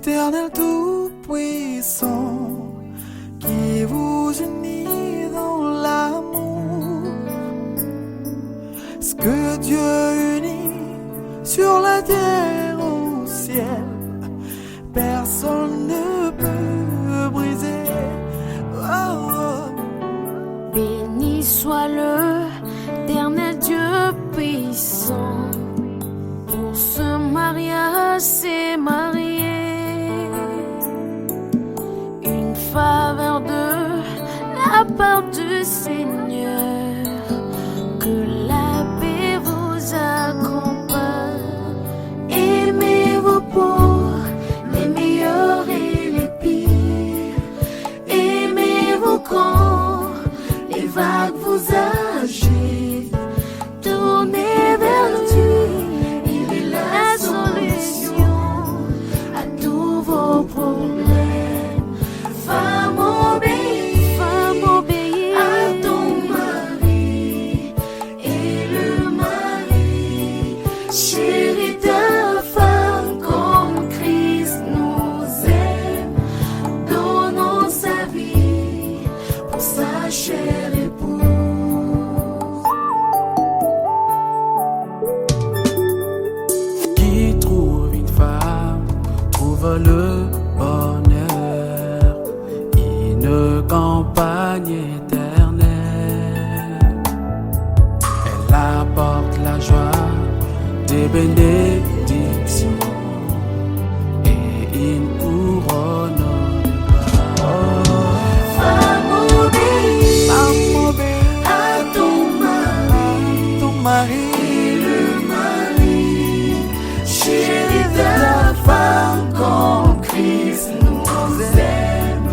l'Éternel Tout-Puissant, qui vous unit dans l'amour. Ce que Dieu unit sur la terre au ciel, personne ne peut briser. Oh, oh. Béni soit l'Éternel Dieu puissant, pour ce mariage s'est marié, une faveur de la part du Seigneur, que la paix vous accompagne. Aimez-vous pour les meilleurs et les pires, aimez-vous quand les vagues vous agitent, tournez vers Dieu, il est la solution à tous vos problèmes. Femme obéis à ton mari, et le mari chérit ta femme comme Christ nous aime, donnant sa vie pour sa chère épouse. Qui trouve une femme trouve le bonheur, une campagne éternelle. Elle apporte la joie des bénédictions et une couronne de gloire. Femme obéis à ton Mari, et le mari chérit ta femme comme Christ nous aime,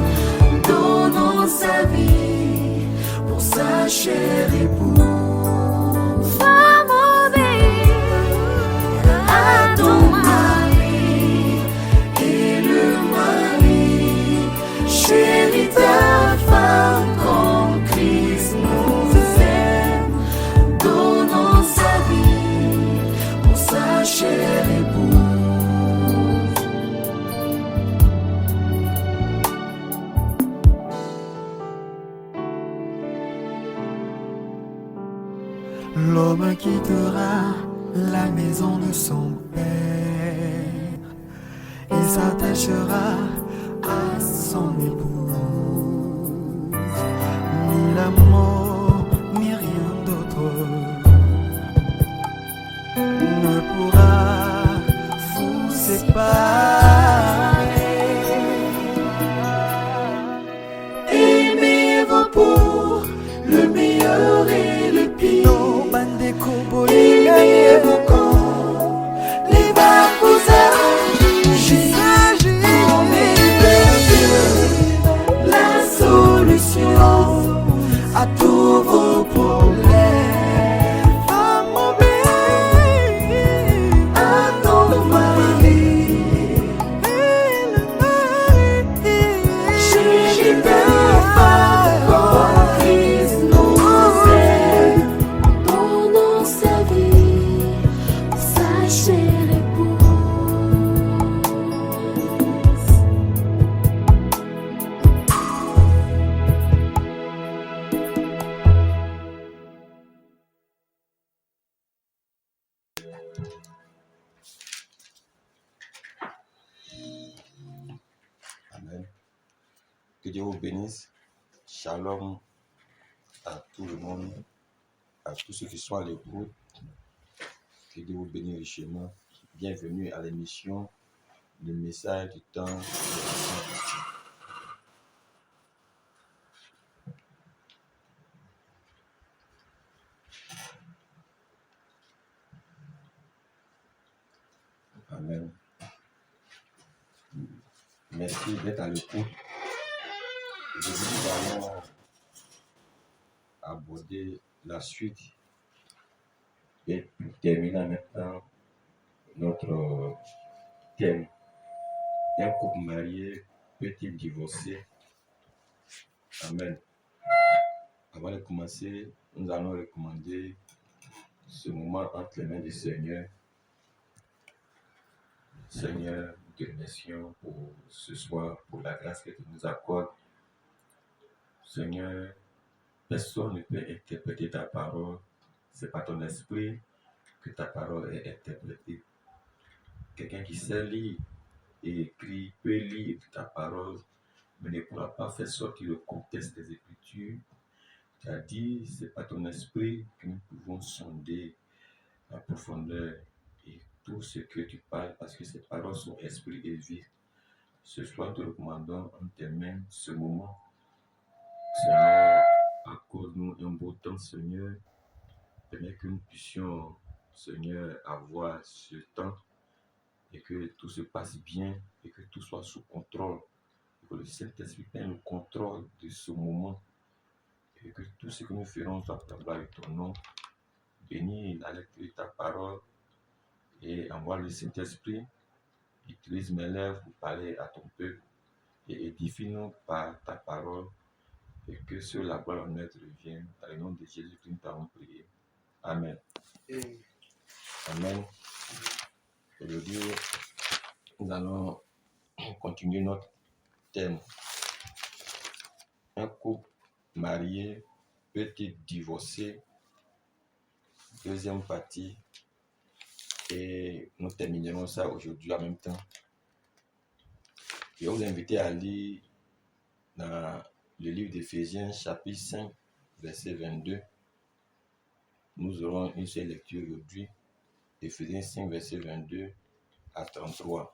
donnant sa vie pour sa chère épouse. Femme obéis à ton mari, et le mari chérit ta femme comme Christ nous aime, donnant sa vie pour sa chère épouse. l'homme quittera la maison de son père, il s'attachera à son épouse. Ni la mort, ni rien d'autre ne pourra vous séparer. Aimez-vous pour le meilleur et le pire, aimez-vous quand les vagues vous agitent, tournez vers Dieu, la solution à tous vos problèmes. Femme obéis À ton mari, et le mari chéris ta femme comme Christ nous aime, donnant sa vie pour sa chère épouse. Amen. Que Dieu vous bénisse. Shalom à tout le monde, à tous ceux qui sont à l'écoute. Que Dieu vous bénisse richement. Bienvenue à l'émission Le message du temps de la Saint-Esprit. Amen. Merci d'être à l'écoute. Aujourd'hui, nous allons aborder la suite et pour terminer en même temps notre thème. Un couple marié peut-il divorcer? Amen. Avant de commencer, nous allons recommander ce moment entre les mains du Seigneur. Seigneur, te remercions pour ce soir, pour la grâce que tu nous accordes. Seigneur, personne ne peut interpréter ta parole. C'est par ton esprit que ta parole est interprétée. Quelqu'un qui sait lire et écrit peut lire ta parole, mais ne pourra pas faire sortir le contexte des Écritures. Tu as dit, c'est par ton esprit que nous pouvons sonder la profondeur et tout ce que tu parles, parce que ces paroles sont esprit et vie. Ce soir, nous te recommandons en tes mains ce moment. Seigneur, accorde-nous un beau temps, Seigneur. Permets que nous puissions, Seigneur, avoir ce temps et que tout se passe bien et que tout soit sous contrôle. Et que le Saint-Esprit prenne le contrôle de ce moment et que tout ce que nous ferons soit pour la gloire de ton nom. Bénis la lecture de ta parole et envoie le Saint-Esprit. Utilise mes lèvres pour parler à ton peuple et édifie-nous par ta parole et que sur la gloire en être revienne. Dans le nom de Jésus-Christ, nous t'avons prié. Amen. Amen. Aujourd'hui, nous allons continuer notre thème. Un couple marié peut-il divorcer? Deuxième partie. Et nous terminerons ça aujourd'hui en même temps. Je vais vous inviter à lire dans le livre d'Éphésiens, chapitre 5, verset 22. Nous aurons une seule lecture aujourd'hui. Éphésiens 5, verset 22 à 33.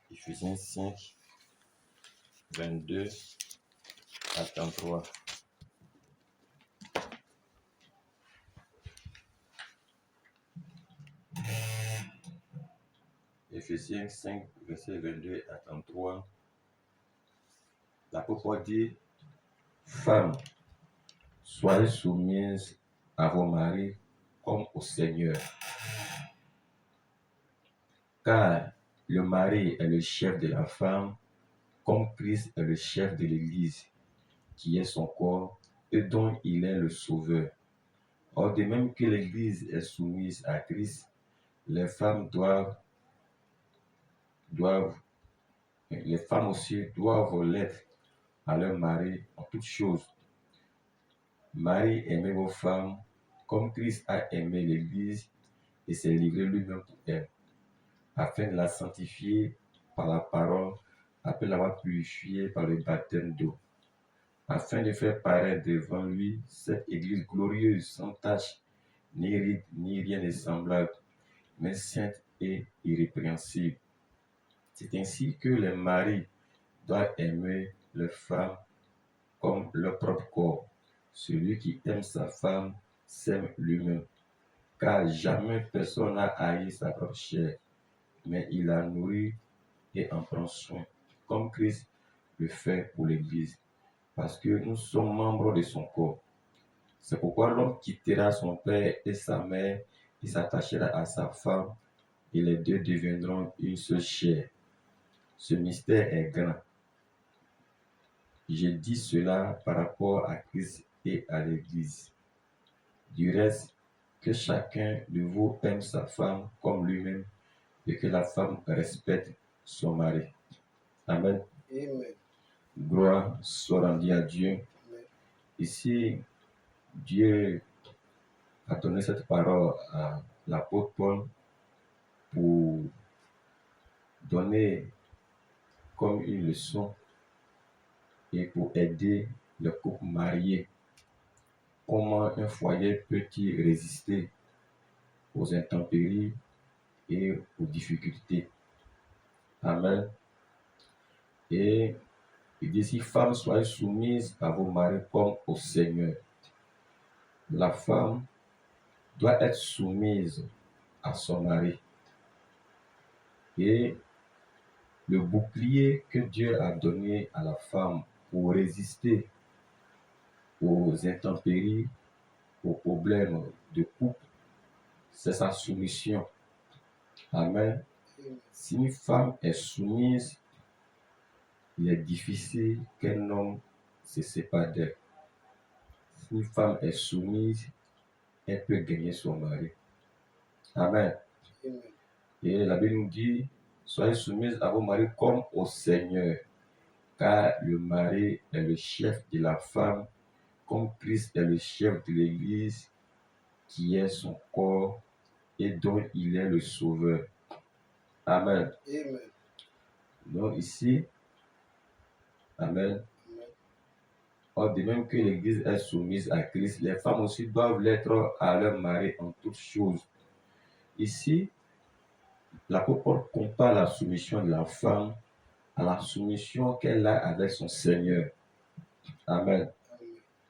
Éphésiens 5, 22 à 33. Éphésiens 5, verset 22 à 33. L'apôtre dit, femmes, soyez soumises à vos maris comme au Seigneur. Car le mari est le chef de la femme, comme Christ est le chef de l'Église, qui est son corps et dont il est le sauveur. Or, de même que l'Église est soumise à Christ, les femmes aussi doivent l'être à leur mari en toutes choses. Marie, aimez vos femmes comme Christ a aimé l'Église et s'est livré lui-même pour elle, afin de la sanctifier par la parole, après l'avoir purifiée par le baptême d'eau, afin de faire paraître devant lui cette Église glorieuse, sans tache, ni ride, ni rien de semblable, mais sainte et irrépréhensible. C'est ainsi que les maris doivent aimer leurs femmes comme leur propre corps. Celui qui aime sa femme s'aime lui-même, car jamais personne n'a haï sa propre chair, mais il la nourrit et en prend soin, comme Christ le fait pour l'Église, parce que nous sommes membres de son corps. C'est pourquoi l'homme quittera son père et sa mère et s'attachera à sa femme, et les deux deviendront une seule chair. Ce mystère est grand. Je dis cela par rapport à Christ et à l'Église. Du reste, que chacun de vous aime sa femme comme lui-même et que la femme respecte son mari. Amen. Amen. Gloire soit rendue à Dieu. Amen. Ici, Dieu a donné cette parole à l'apôtre Paul pour donner comme une leçon et pour aider le couple marié. Comment un foyer peut-il résister aux intempéries et aux difficultés? Amen. Et il dit ici, femmes, soyez soumises à vos maris comme au Seigneur. La femme doit être soumise à son mari. Et le bouclier que Dieu a donné à la femme pour résister aux intempéries, aux problèmes de couple, c'est sa soumission. Amen. Si une femme est soumise, il est difficile qu'un homme se sépare d'elle. Si une femme est soumise, elle peut gagner son mari. Amen. Amen. Et la Bible nous dit, soyez soumises à vos maris comme au Seigneur, car le mari est le chef de la femme, comme Christ est le chef de l'Église, qui est son corps et dont il est le sauveur. Amen. Amen. Donc ici, Amen. Or, de même que l'Église est soumise à Christ, les femmes aussi doivent l'être à leur mari en toutes choses. Ici, l'apôtre compare la soumission de la femme à la soumission qu'elle a avec son Seigneur. Amen.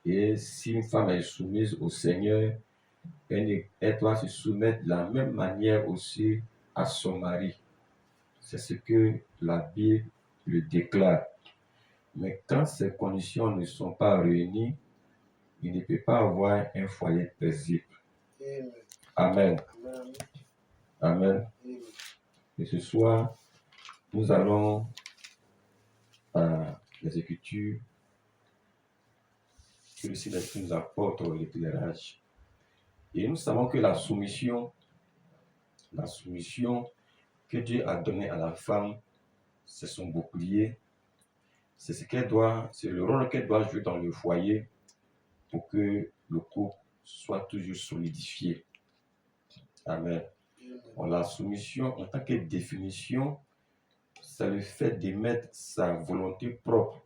Et si une femme est soumise au Seigneur, elle doit se mettre de la même manière aussi à son mari. C'est ce que la Bible le déclare. Mais quand ces conditions ne sont pas réunies, il ne peut pas avoir un foyer paisible. Amen. Amen. Amen. Et ce soir, nous allons à les Écritures que le Saint-Esprit nous apporte l'éclairage. Et nous savons que la soumission que Dieu a donnée à la femme, c'est son bouclier. C'est le rôle qu'elle doit jouer dans le foyer pour que le couple soit toujours solidifié. Amen. La soumission, en tant que définition, c'est le fait de mettre sa volonté propre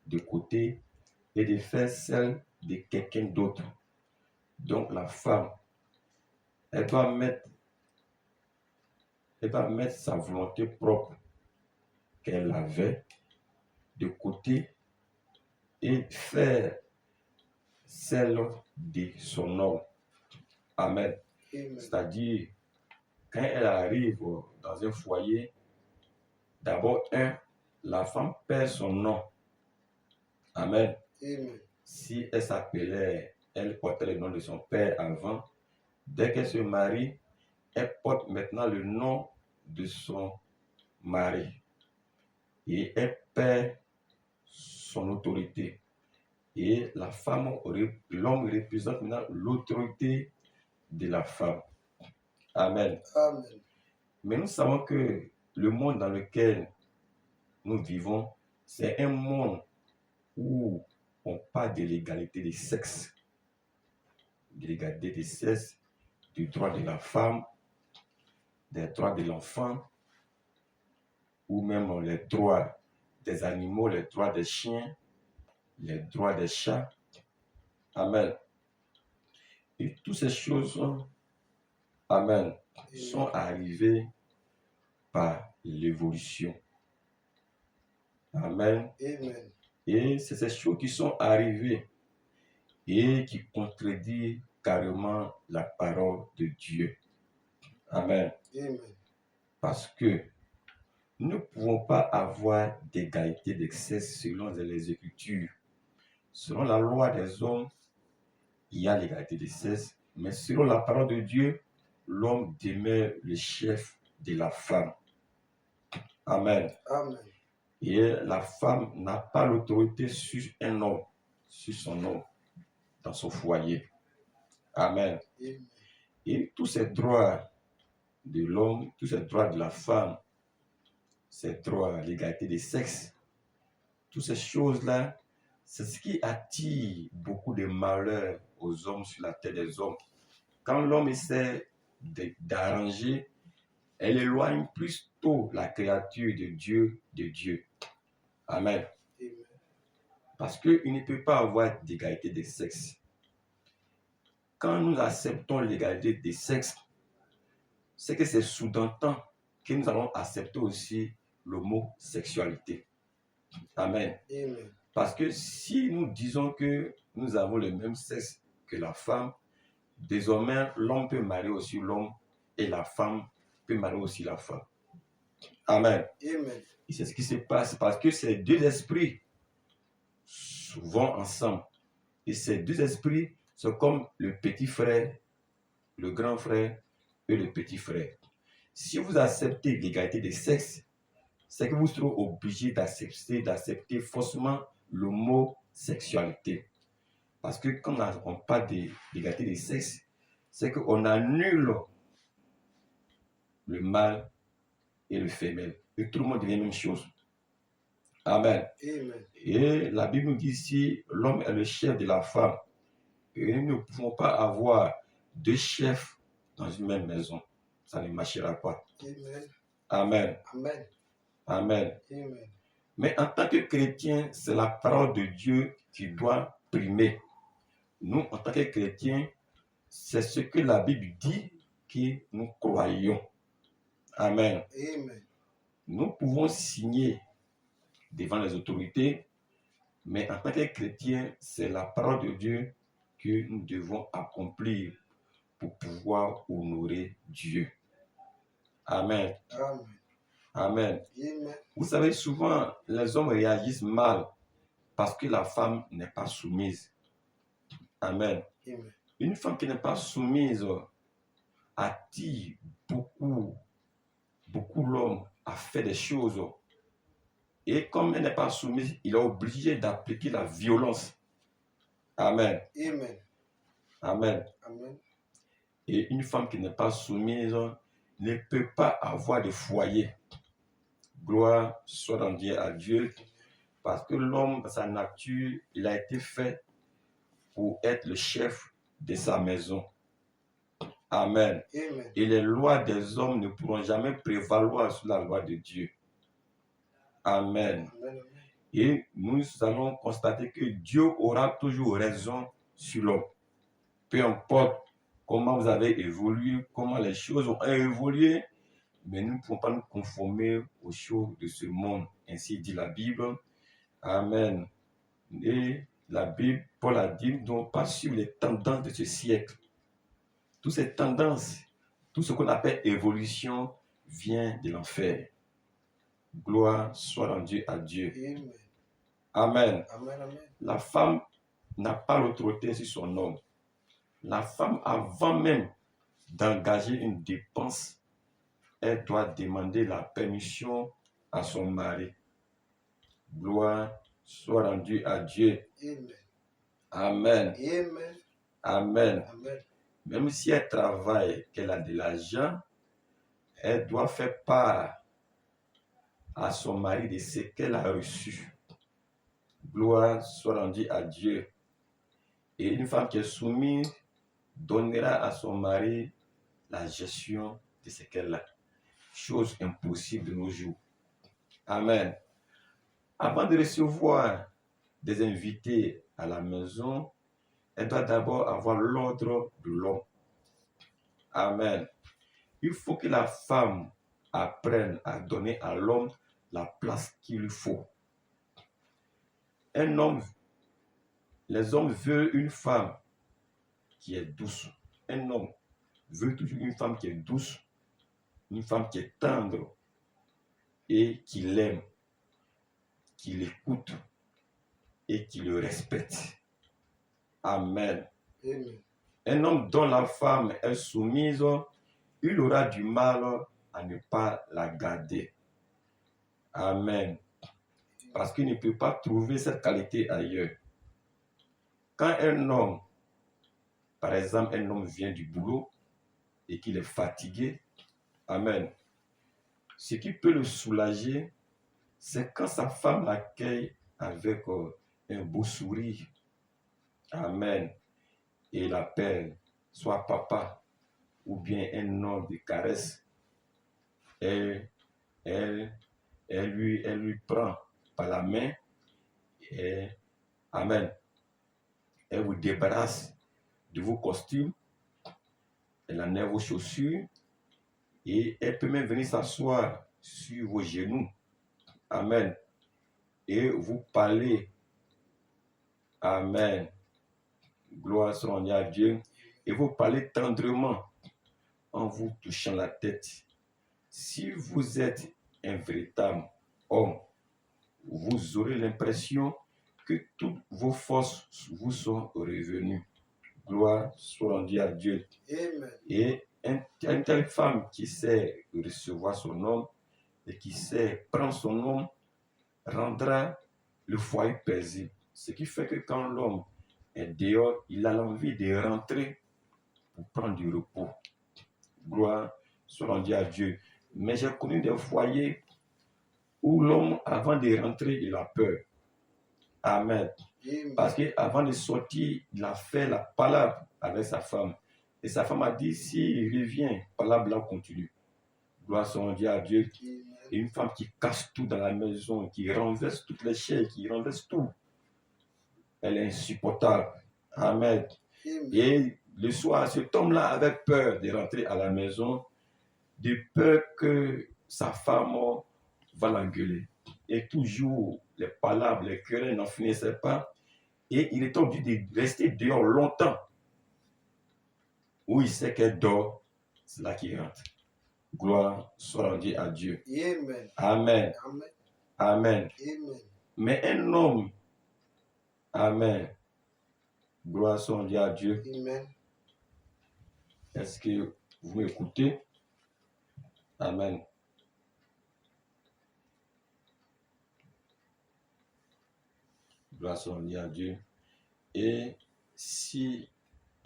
de côté et de faire celle de quelqu'un d'autre. Donc la femme, elle doit mettre sa volonté propre qu'elle avait de côté et faire celle de son homme. Amen. C'est-à-dire, quand elle arrive dans un foyer, d'abord, la femme perd son nom. Amen. Si elle portait le nom de son père avant, dès qu'elle se marie, elle porte maintenant le nom de son mari. Et elle perd son autorité. Et l'homme représente maintenant l'autorité de la femme. Amen. Amen. Mais nous savons que le monde dans lequel nous vivons, c'est un monde où on parle de l'égalité des sexes. De l'égalité des sexes, du droit de la femme, des droits de l'enfant, ou même les droits des animaux, les droits des chiens, les droits des chats. Amen. Et toutes ces choses, amen, sont arrivées par l'évolution. Amen. Amen. Et c'est ces choses qui sont arrivées et qui contredisent carrément la parole de Dieu. Amen. Amen. Parce que nous ne pouvons pas avoir d'égalité de sexe selon les Écritures. Selon la loi des hommes, il y a l'égalité de sexe, mais selon la parole de Dieu, l'homme demeure le chef de la femme. Amen. Amen. Et la femme n'a pas l'autorité sur un homme, sur son homme, dans son foyer. Amen. Amen. Et tous ces droits de l'homme, tous ces droits de la femme, ces droits à l'égalité des sexes, toutes ces choses-là, c'est ce qui attire beaucoup de malheur aux hommes sur la terre des hommes. Quand l'homme essaie d'arranger, elle éloigne plus tôt la créature de Dieu. Amen. Amen. Parce qu'il ne peut pas avoir d'égalité des sexes. Quand nous acceptons l'égalité des sexes, c'est que c'est sous-entend que nous allons accepter aussi l'homosexualité. Amen. Amen. Parce que si nous disons que nous avons le même sexe que la femme, désormais l'homme peut marier aussi l'homme et la femme peut marier aussi la femme. Amen. Amen. Et c'est ce qui se passe parce que ces deux esprits vont ensemble. Et ces deux esprits sont comme le petit frère, le grand frère et le petit frère. Si vous acceptez l'égalité des sexes, c'est que vous serez obligé d'accepter forcément l'homosexualité. Parce que quand on parle d'égalité des sexes, c'est qu'on annule le mâle et le femelle. Et tout le monde dit la même chose. Amen. Amen. Et la Bible nous dit ici, l'homme est le chef de la femme. Et nous ne pouvons pas avoir deux chefs dans une même maison. Ça ne marchera pas. Amen. Amen. Amen. Amen. Amen. Mais en tant que chrétien, c'est la parole de Dieu qui doit primer. Nous, en tant que chrétiens, c'est ce que la Bible dit que nous croyons. Amen. Amen. Nous pouvons signer devant les autorités, mais en tant que chrétiens, c'est la parole de Dieu que nous devons accomplir pour pouvoir honorer Dieu. Amen. Amen. Amen. Amen. Vous savez, souvent, les hommes réagissent mal parce que la femme n'est pas soumise. Amen. Amen. Une femme qui n'est pas soumise attire beaucoup l'homme à faire des choses. Et comme elle n'est pas soumise, il est obligé d'appliquer la violence. Amen. Amen. Amen. Amen. Et une femme qui n'est pas soumise ne peut pas avoir de foyer. Gloire soit rendue à Dieu. Parce que l'homme, dans sa nature, il a été fait pour être le chef de sa maison. Amen. Amen. Et les lois des hommes ne pourront jamais prévaloir sur la loi de Dieu. Amen. Amen. Et nous allons constater que Dieu aura toujours raison sur l'homme. Peu importe comment vous avez évolué, comment les choses ont évolué, mais nous ne pouvons pas nous conformer aux choses de ce monde. Ainsi dit la Bible. Amen. Et la Bible, Paul a dit, donc pas sur les tendances de ce siècle. Toutes ces tendances, tout ce qu'on appelle évolution vient de l'enfer. Gloire soit rendue à Dieu. Amen. Amen. Amen. Amen. La femme n'a pas l'autorité sur son homme. La femme, avant même d'engager une dépense, elle doit demander la permission à son mari. Gloire soit rendue à Dieu. Amen. Amen. Amen. Amen. Amen. Même si elle travaille, qu'elle a de l'argent, elle doit faire part à son mari de ce qu'elle a reçu. Gloire soit rendue à Dieu. Et une femme qui est soumise donnera à son mari la gestion de ce qu'elle a. Chose impossible de nos jours. Amen. Avant de recevoir des invités à la maison, elle doit d'abord avoir l'ordre de l'homme. Amen. Il faut que la femme apprenne à donner à l'homme la place qu'il lui faut. Les hommes veulent une femme qui est douce. Un homme veut toujours une femme qui est douce, une femme qui est tendre et qui l'aime, qui l'écoute et qui le respecte. Amen. Amen. Un homme dont la femme est soumise, il aura du mal à ne pas la garder. Amen. Parce qu'il ne peut pas trouver cette qualité ailleurs. Quand un homme, par exemple, un homme vient du boulot et qu'il est fatigué, amen, ce qui peut le soulager, c'est quand sa femme l'accueille avec un beau sourire. Amen. Et l'appelle soit papa ou bien un nom de caresse. Elle lui prend par la main et amen. Elle vous débarrasse de vos costumes, elle enlève vos chaussures et elle peut même venir s'asseoir sur vos genoux. Amen. Et vous parler. Amen. Gloire soit rendue à Dieu. Et vous parlez tendrement en vous touchant la tête. Si vous êtes un véritable homme, vous aurez l'impression que toutes vos forces vous sont revenues. Gloire soit rendue à Dieu. Amen. Et une telle femme qui sait recevoir son homme et qui sait prendre son homme rendra le foyer paisible. Ce qui fait que quand l'homme est dehors, il a l'envie de rentrer pour prendre du repos. Gloire soit rendu à Dieu. Mais j'ai connu des foyers où l'homme, avant de rentrer, il a peur. Amen. Parce qu'avant de sortir, il a fait la palabre avec sa femme. Et sa femme a dit, s'il revient, palabre là continue. Gloire soit rendue à Dieu. Et une femme qui casse tout dans la maison, qui renverse toutes les chaises, qui renverse tout. Elle est insupportable. Amen. Et le soir, cet homme-là avait peur de rentrer à la maison, de peur que sa femme va l'engueuler. Et toujours, les palabres, les querelles n'en finissaient pas. Et il est obligé de rester dehors longtemps. Où il sait qu'elle dort, c'est là qu'il rentre. Gloire soit rendue à Dieu. Amen. Amen. Amen. Amen. Amen. Mais un homme, amen. Gloire soit rendue à Dieu. Amen. Est-ce que vous m'écoutez? Amen. Gloire soit rendue à Dieu. Et si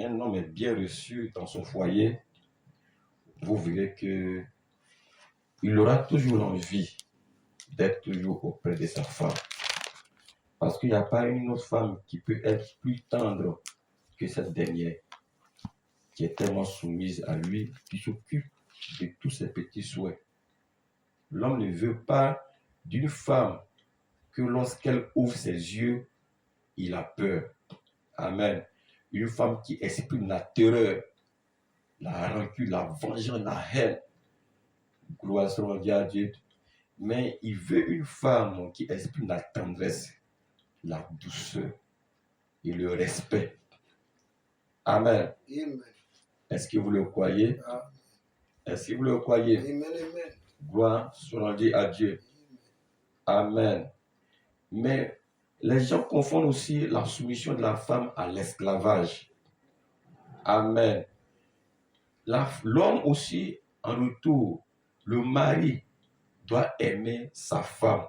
un homme est bien reçu dans son foyer, vous verrez que il aura toujours l'envie d'être toujours auprès de sa femme. Parce qu'il n'y a pas une autre femme qui peut être plus tendre que cette dernière, qui est tellement soumise à lui, qui s'occupe de tous ses petits souhaits. L'homme ne veut pas d'une femme que lorsqu'elle ouvre ses yeux, il a peur. Amen. Une femme qui exprime la terreur, la rancune, la vengeance, la haine. Gloire soit rendue à Dieu. Mais il veut une femme qui exprime la tendresse, la douceur et le respect. Amen. Amen. Est-ce que vous le croyez? Amen. Est-ce que vous le croyez? Amen. Amen. Gloire soit rendue à Dieu. Amen. Mais les gens confondent aussi la soumission de la femme à l'esclavage. Amen. L'homme aussi, en retour, le mari doit aimer sa femme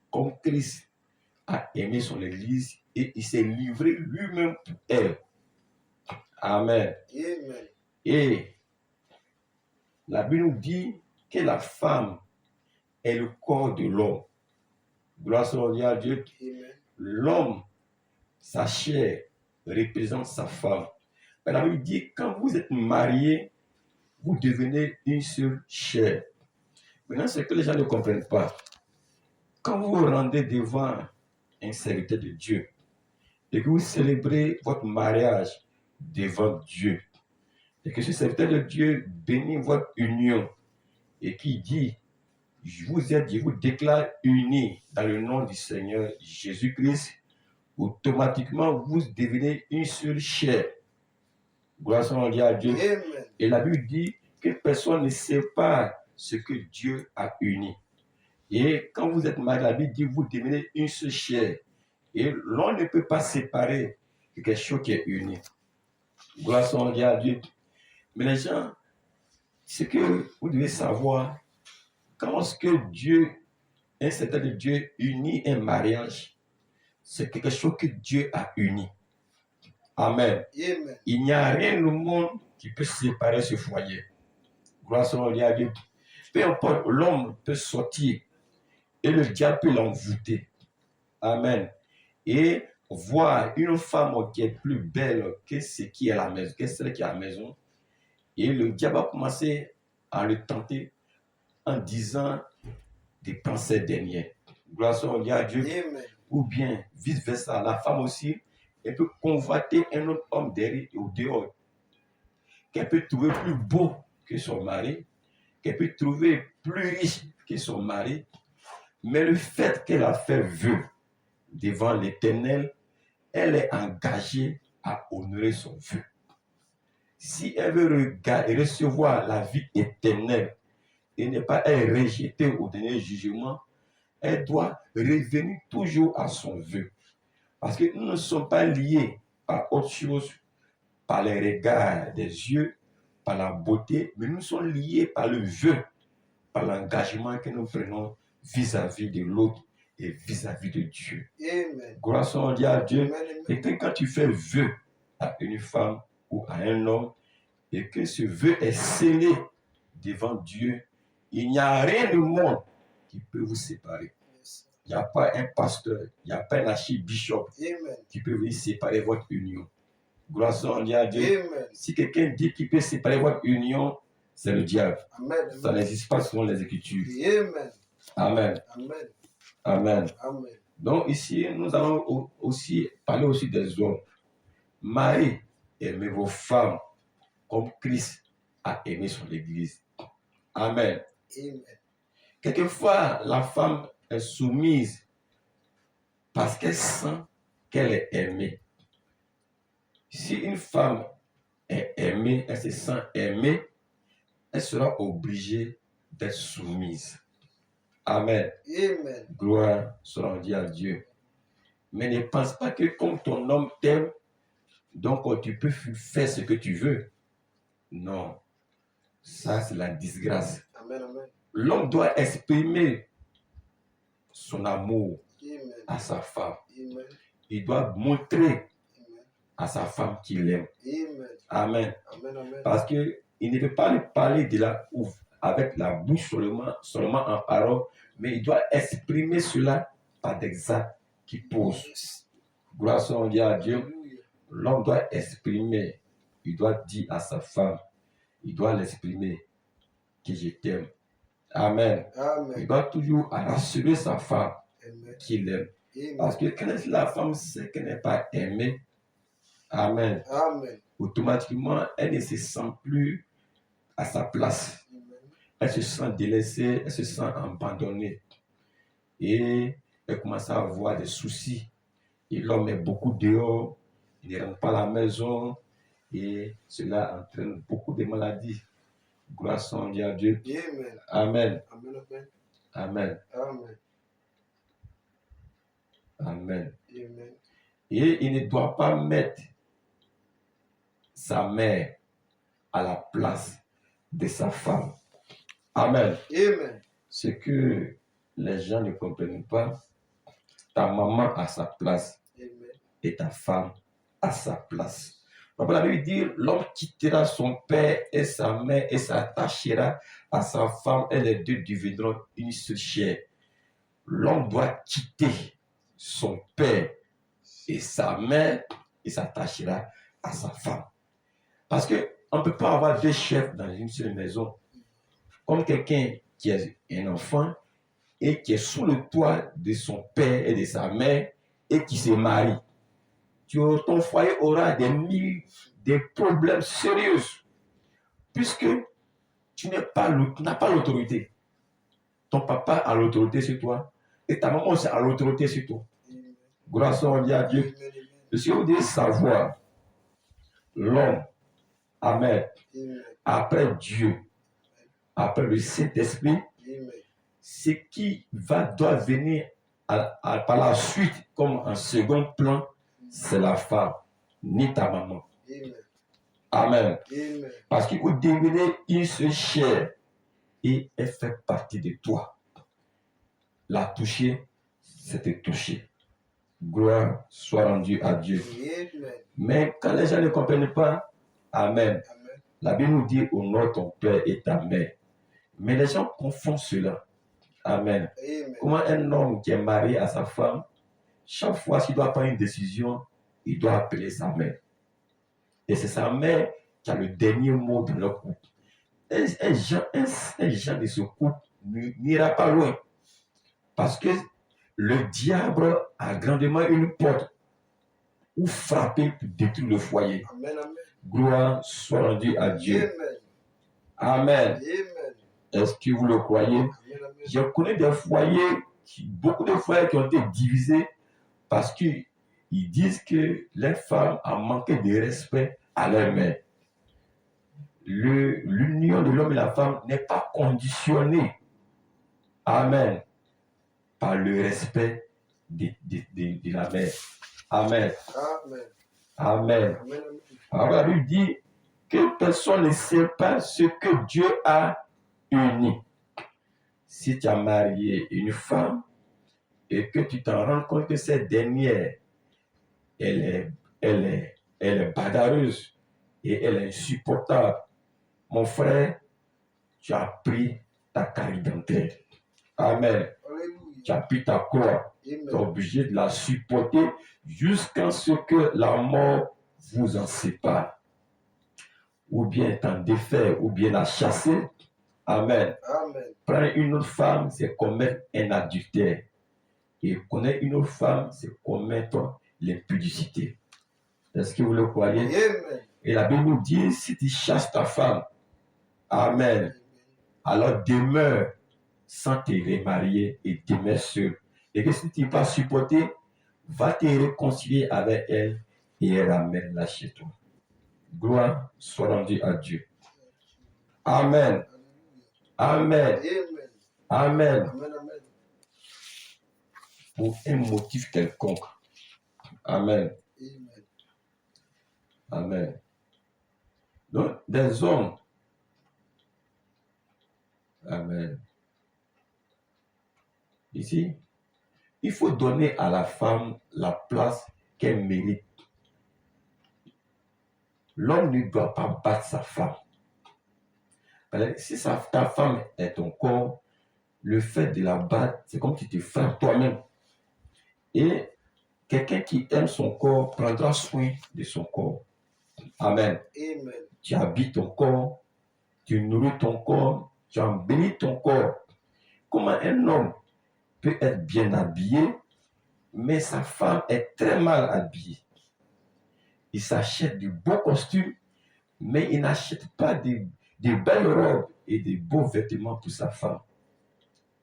comme Christ a aimé son Église et il s'est livré lui-même pour elle. Amen. Amen. Et la Bible nous dit que la femme est le corps de l'homme. Gloire soit à Dieu. Amen. L'homme, sa chair, représente sa femme. Mais la Bible dit quand vous êtes mariés, vous devenez une seule chair. Maintenant, ce que les gens ne comprennent pas, quand vous vous rendez devant un serviteur de Dieu et que vous célébrez votre mariage devant Dieu, et que ce serviteur de Dieu bénit votre union et qui dit, je vous déclare unis dans le nom du Seigneur Jésus-Christ, automatiquement vous devenez une seule chair. Gloire soit à Dieu. Amen. Et la Bible dit que personne ne sépare ce que Dieu a uni. Et quand vous êtes marié, la Bible dit vous devenez une seule chair. Et l'on ne peut pas séparer quelque chose qui est uni. Gloire soit à Dieu. Mais les gens, ce que vous devez savoir, quand est-ce que Dieu, un certain de Dieu, unit un mariage, c'est quelque chose que Dieu a uni. Amen. Amen. Il n'y a rien au monde qui peut séparer ce foyer. Gloire soit à Dieu. Peu importe, l'homme peut sortir et le diable peut l'envoûter. Amen. Et voir une femme qui est plus belle que ce qui est à la maison, que celle qui est à la maison. Et le diable a commencé à le tenter en disant des pensées dernières. Gloire soit à Dieu. Amen. Ou bien vice-versa. La femme aussi, elle peut convoiter un autre homme derrière et au dehors, qu'elle peut trouver plus beau que son mari, qu'elle peut trouver plus riche que son mari, mais le fait qu'elle a fait vœu devant l'Éternel, elle est engagée à honorer son vœu. Si elle veut recevoir la vie éternelle et ne pas être rejetée au dernier jugement, elle doit revenir toujours à son vœu. Parce que nous ne sommes pas liés par autre chose, par les regards des yeux, par la beauté, mais nous sommes liés par le vœu, par l'engagement que nous prenons vis-à-vis de l'autre et vis-à-vis de Dieu. Amen. Gloire soit à Dieu. Amen. Et que quand tu fais vœu à une femme ou à un homme, et que ce vœu est scellé devant Dieu, il n'y a rien au monde qui peut vous séparer. Il n'y a pas un pasteur, il n'y a pas un archibishop qui peut venir séparer votre union. Gloire soit à Dieu. Amen. Si quelqu'un dit qu'il peut séparer votre union, c'est le diable. Amen. Ça n'existe pas selon les Écritures. Amen. Amen. Amen. Amen. Amen. Donc ici, nous allons aussi parler aussi des hommes. Marie, aimez vos femmes comme Christ a aimé son Église. Amen. Amen. Quelquefois, la femme est soumise parce qu'elle sent qu'elle est aimée. Si une femme est aimée, elle se sent aimée, elle sera obligée d'être soumise. Amen. Amen. Gloire soit rendue à Dieu. Mais ne pense pas que comme ton homme t'aime, donc tu peux faire ce que tu veux. Non. Ça, c'est la disgrâce. Amen. Amen. L'homme doit exprimer son amour Amen. à sa femme. Amen. Il doit montrer Amen. à sa femme qu'il l'aime. Amen. Amen. Amen. Amen. Parce qu'il ne veut pas lui parler de la ouf avec la bouche seulement en parole, mais il doit exprimer cela par des actes qui posent. Gloire soit à Dieu. Alléluia. L'homme doit exprimer, il doit dire à sa femme, il doit l'exprimer que je t'aime. Amen. Il Amen. doit toujours rassurer sa femme Amen. qu'il aime. Amen. Parce que quand la femme sait qu'elle n'est pas aimée, amen, Amen. automatiquement, elle ne se sent plus à sa place. Amen. Elle se sent délaissée, elle se sent abandonnée. Et elle commence à avoir des soucis. Et l'homme est beaucoup dehors, il ne rentre pas à la maison. Et cela entraîne beaucoup de maladies. Gloire soit à Dieu. Amen. Amen. Amen. Amen. Amen. Amen. Amen. Et il ne doit pas mettre sa mère à la place de sa femme. Amen. Amen. Ce que les gens ne comprennent pas, ta maman a sa place Amen. et ta femme a sa place. La Bible dit, l'homme quittera son père et sa mère et s'attachera à sa femme et les deux deviendront une seule chair. L'homme doit quitter son père et sa mère et s'attachera à sa femme. Parce qu'on ne peut pas avoir deux chefs dans une seule maison. Comme quelqu'un qui est un enfant et qui est sous le toit de son père et de sa mère et qui se marie. Ton foyer aura des problèmes sérieux puisque tu n'as pas l'autorité. Ton papa a l'autorité sur toi et ta maman aussi a l'autorité sur toi. Amen. Gloire soit à Dieu. Amen. Si vous devez savoir, l'homme, amen, Amen. après Dieu, après le Saint-Esprit, Amen. ce qui doit venir par la suite comme en second plan, c'est la femme, ni ta maman. Amen. Amen. Amen. Parce que vous devenez une seule chair et elle fait partie de toi. La toucher, c'est te toucher. Gloire soit rendue à Dieu. Amen. Mais quand les gens ne comprennent pas, amen. Amen. La Bible nous dit honore ton père et ta mère. Mais les gens confondent cela. Amen. Amen. Comment un homme qui est marié à sa femme, chaque fois qu'il doit prendre une décision, il doit appeler sa mère. Et c'est sa mère qui a le dernier mot dans leur couple. Un genre de ce couple n'ira pas loin. Parce que le diable a grandement une porte où frapper pour détruire le foyer. Amen. Amen. Gloire soit rendue à Dieu. Amen. Amen. Amen. Est-ce que vous le croyez? Amen. Amen. Je connais des foyers, beaucoup de foyers qui ont été divisés parce qu'ils disent que les femmes ont manqué de respect à leur mère. L'union de l'homme et la femme n'est pas conditionnée, amen, par le respect de la mère. Amen. Amen. Amen. Amen. Alors la Bible dit que personne ne sait pas ce que Dieu a uni. Si tu as marié une femme et que tu t'en rends compte que cette dernière, elle est bagarreuse et elle est insupportable, mon frère, tu as pris ta carte d'identité. Amen. Alléluia. Tu as pris ta croix. Tu es Amen. obligé de la supporter jusqu'à ce que la mort vous en sépare. Ou bien t'en défaire, ou bien la chasser. Amen. Amen. Prendre une autre femme, c'est commettre un adultère. Et connaître une autre femme, c'est commettre l'impudicité. Est-ce que vous le croyez? Amen. Et la Bible nous dit, si tu chasses ta femme, amen, alors demeure sans te remarier et demeure seul. Et que si tu n'es pas supporté, va te réconcilier avec elle et ramène-la chez toi. Gloire soit rendue à Dieu. Amen. Amen. Amen. Amen. Amen. Amen. Pour un motif quelconque. Amen. Amen. Amen. Donc, des hommes. Amen. Ici, il faut donner à la femme la place qu'elle mérite. L'homme ne doit pas battre sa femme. Si ta femme est ton corps, le fait de la battre, c'est comme si tu te frappes toi-même. Et quelqu'un qui aime son corps prendra soin de son corps. Amen. Amen. Tu habilles ton corps, tu nourris ton corps, tu embellis ton corps. Comment un homme peut être bien habillé, mais sa femme est très mal habillée? Il s'achète de beaux costumes, mais il n'achète pas de belles robes et de beaux vêtements pour sa femme.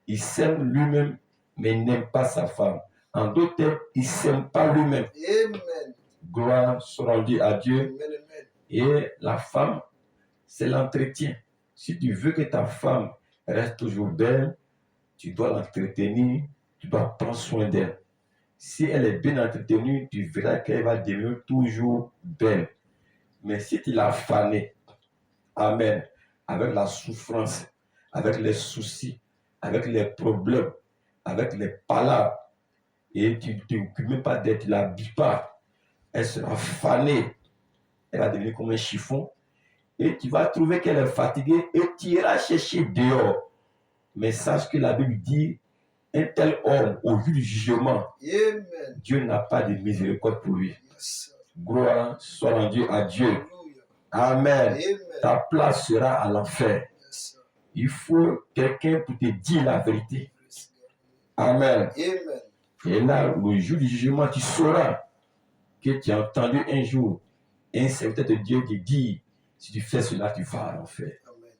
Il s'aime lui-même, mais il n'aime pas sa femme. En d'autres termes, il ne s'aime pas lui-même. Amen. Gloire soit rendue à Dieu. Amen. Amen. Et la femme, c'est l'entretien. Si tu veux que ta femme reste toujours belle, tu dois l'entretenir, tu dois prendre soin d'elle. Si elle est bien entretenue, tu verras qu'elle va devenir toujours belle. Mais si tu l'as fanée, amen, avec la souffrance, avec les soucis, avec les problèmes, avec les palabres, et tu ne t'occupes même pas d'elle, tu ne l'habilles pas, elle sera fanée, elle va devenir comme un chiffon, et tu vas trouver qu'elle est fatiguée, et tu iras chercher dehors. Mais sache que la Bible dit, un tel homme, au vu du jugement, Amen. Dieu n'a pas de miséricorde pour lui. Yes. Gloire soit rendue à Dieu. Alléluia. Amen. Amen. Ta place sera à l'enfer. Yes. Il faut quelqu'un pour te dire la vérité. Amen. Amen. Et là, le jour du jugement, tu sauras que tu as entendu un jour un serviteur de Dieu qui dit, si tu fais cela, tu vas à l'enfer. Amen.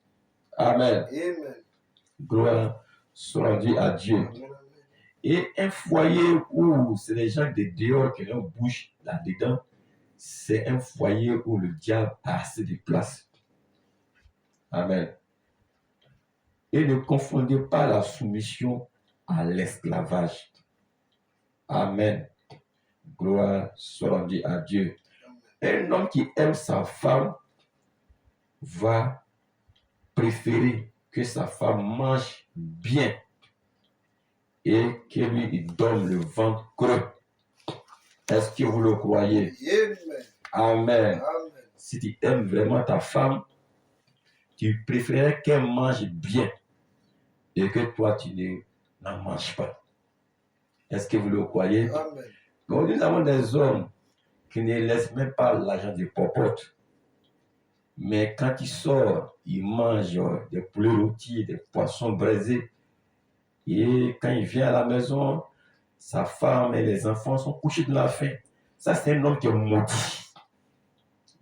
Amen. Amen. Gloire soit rendue à Dieu. Amen. Amen. Et un foyer où c'est les gens de dehors qui ont bouche là-dedans, c'est un foyer où le diable a assez de place. Amen. Et ne confondez pas la soumission à l'esclavage. Amen. Gloire soit rendue à Dieu. Un homme qui aime sa femme va préférer que sa femme mange bien et que lui il donne le ventre creux. Est-ce que vous le croyez? Amen. Amen. Amen. Si tu aimes vraiment ta femme, tu préférerais qu'elle mange bien et que toi tu n'en manges pas. Est-ce que vous le croyez? Amen. Donc, nous avons des hommes qui ne laissent même pas l'argent de popote. Mais quand il sort, il mange des poulets rôtis, des poissons braisés. Et quand il vient à la maison, sa femme et les enfants sont couchés de la faim. Ça, c'est un homme qui est maudit.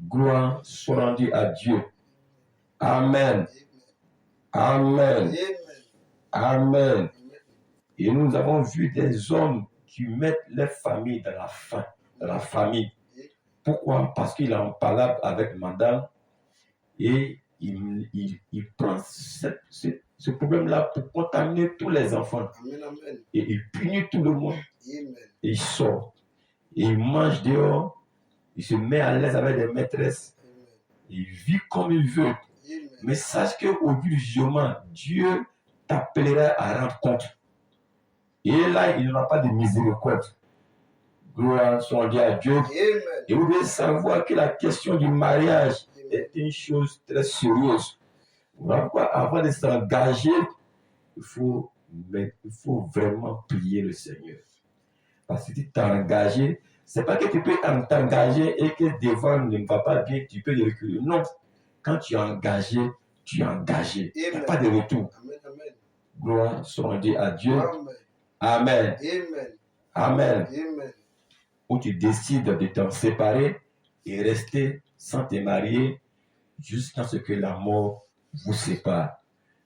Gloire soit rendue à Dieu. Amen. Amen. Amen. Et nous avons vu des hommes qui mettent leur famille dans la faim, dans la famille. Pourquoi? Parce qu'il est en palabre avec madame et il prend ce problème-là pour contaminer tous les enfants. Amen. Amen. Et il punit tout le monde. Amen. Et il sort. Et il mange dehors. Il se met à l'aise avec des maîtresses. Amen. Il vit comme il veut. Amen. Mais sache qu'au bout du jugement, Dieu t'appellera à rendre compte. Et là, il n'y aura pas de miséricorde. Gloire soit à Dieu. Amen. Et vous devez savoir que la question du mariage est une chose très sérieuse. Voilà pourquoi, avant de s'engager, il faut vraiment prier le Seigneur. Parce que si tu t'es engagé, c'est pas que tu peux t'engager et que devant ne va pas bien, tu peux le reculer. Non. Quand tu es engagé, tu es engagé. Il n'y a pas de retour. Amen. Amen. Gloire soit rendue à Dieu. Amen. Amen. Amen. Amen. Amen. Ou tu décides de t'en séparer et rester sans te marier jusqu'à ce que la mort vous sépare.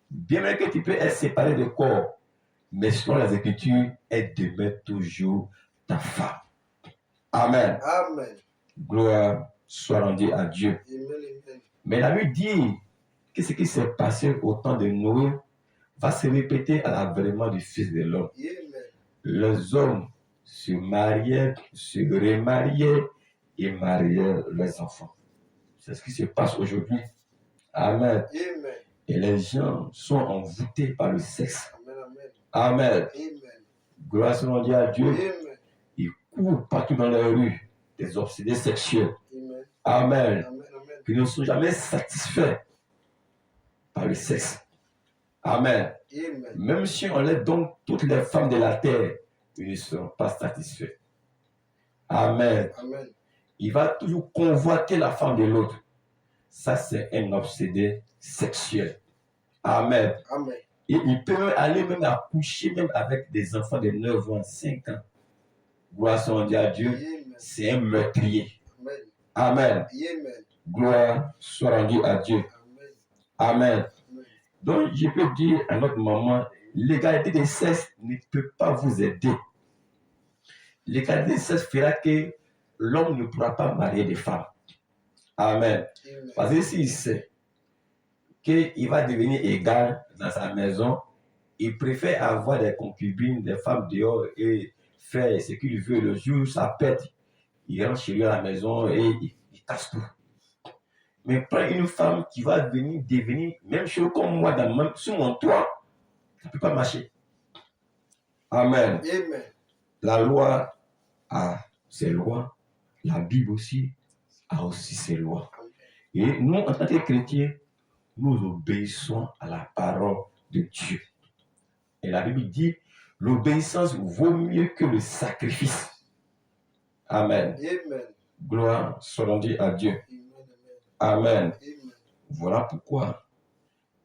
Bien même que tu peux être séparé de corps, mais selon les Écritures, elle demeure toujours ta femme. Amen. Amen. Gloire soit rendue à Dieu. Amen. Amen. Mais la Bible dit que ce qui s'est passé au temps de Noé va se répéter à l'avènement du Fils de l'homme. Amen. Les hommes se mariaient, se remariaient et mariaient leurs enfants. C'est ce qui se passe aujourd'hui. Amen. Amen. Et les gens sont envoûtés par le sexe. Amen. Amen. Amen. Gloire soit rendue à Dieu. Amen. Ils courent partout dans les rues, des obsédés sexuels. Amen. Amen. Amen. Amen. Qui ne sont jamais satisfaits par le sexe. Amen. Amen. Même si on les donne toutes les femmes de la terre, ils ne seront pas satisfaits. Amen. Amen. Il va toujours convoiter la femme de l'autre. Ça, c'est un obsédé sexuel. Amen. Amen. Et il peut même aller même accoucher même avec des enfants de 9 ans, 5 ans. Gloire soit rendue à Dieu. Amen. C'est un meurtrier. Amen. Amen. Amen. Gloire soit rendue à Dieu. Amen. Amen. Amen. Donc, je peux dire à notre maman, l'égalité des sexes ne peut pas vous aider. L'égalité des sexes fera que l'homme ne pourra pas marier des femmes. Amen. Amen. Parce que s'il sait qu'il va devenir égal dans sa maison, il préfère avoir des concubines, des femmes dehors et faire ce qu'il veut. Le jour où ça pète, il rentre chez lui à la maison et il casse tout. Mais prends une femme qui va devenir même chose comme moi, sur mon toit, ça ne peut pas marcher. Amen. Amen. La loi a ses lois, la Bible aussi a aussi ses lois. Et nous, en tant que chrétiens, nous obéissons à la parole de Dieu. Et la Bible dit, l'obéissance vaut mieux que le sacrifice. Amen. Amen. Gloire soit rendue à Dieu. Amen. Amen. Amen. Voilà pourquoi,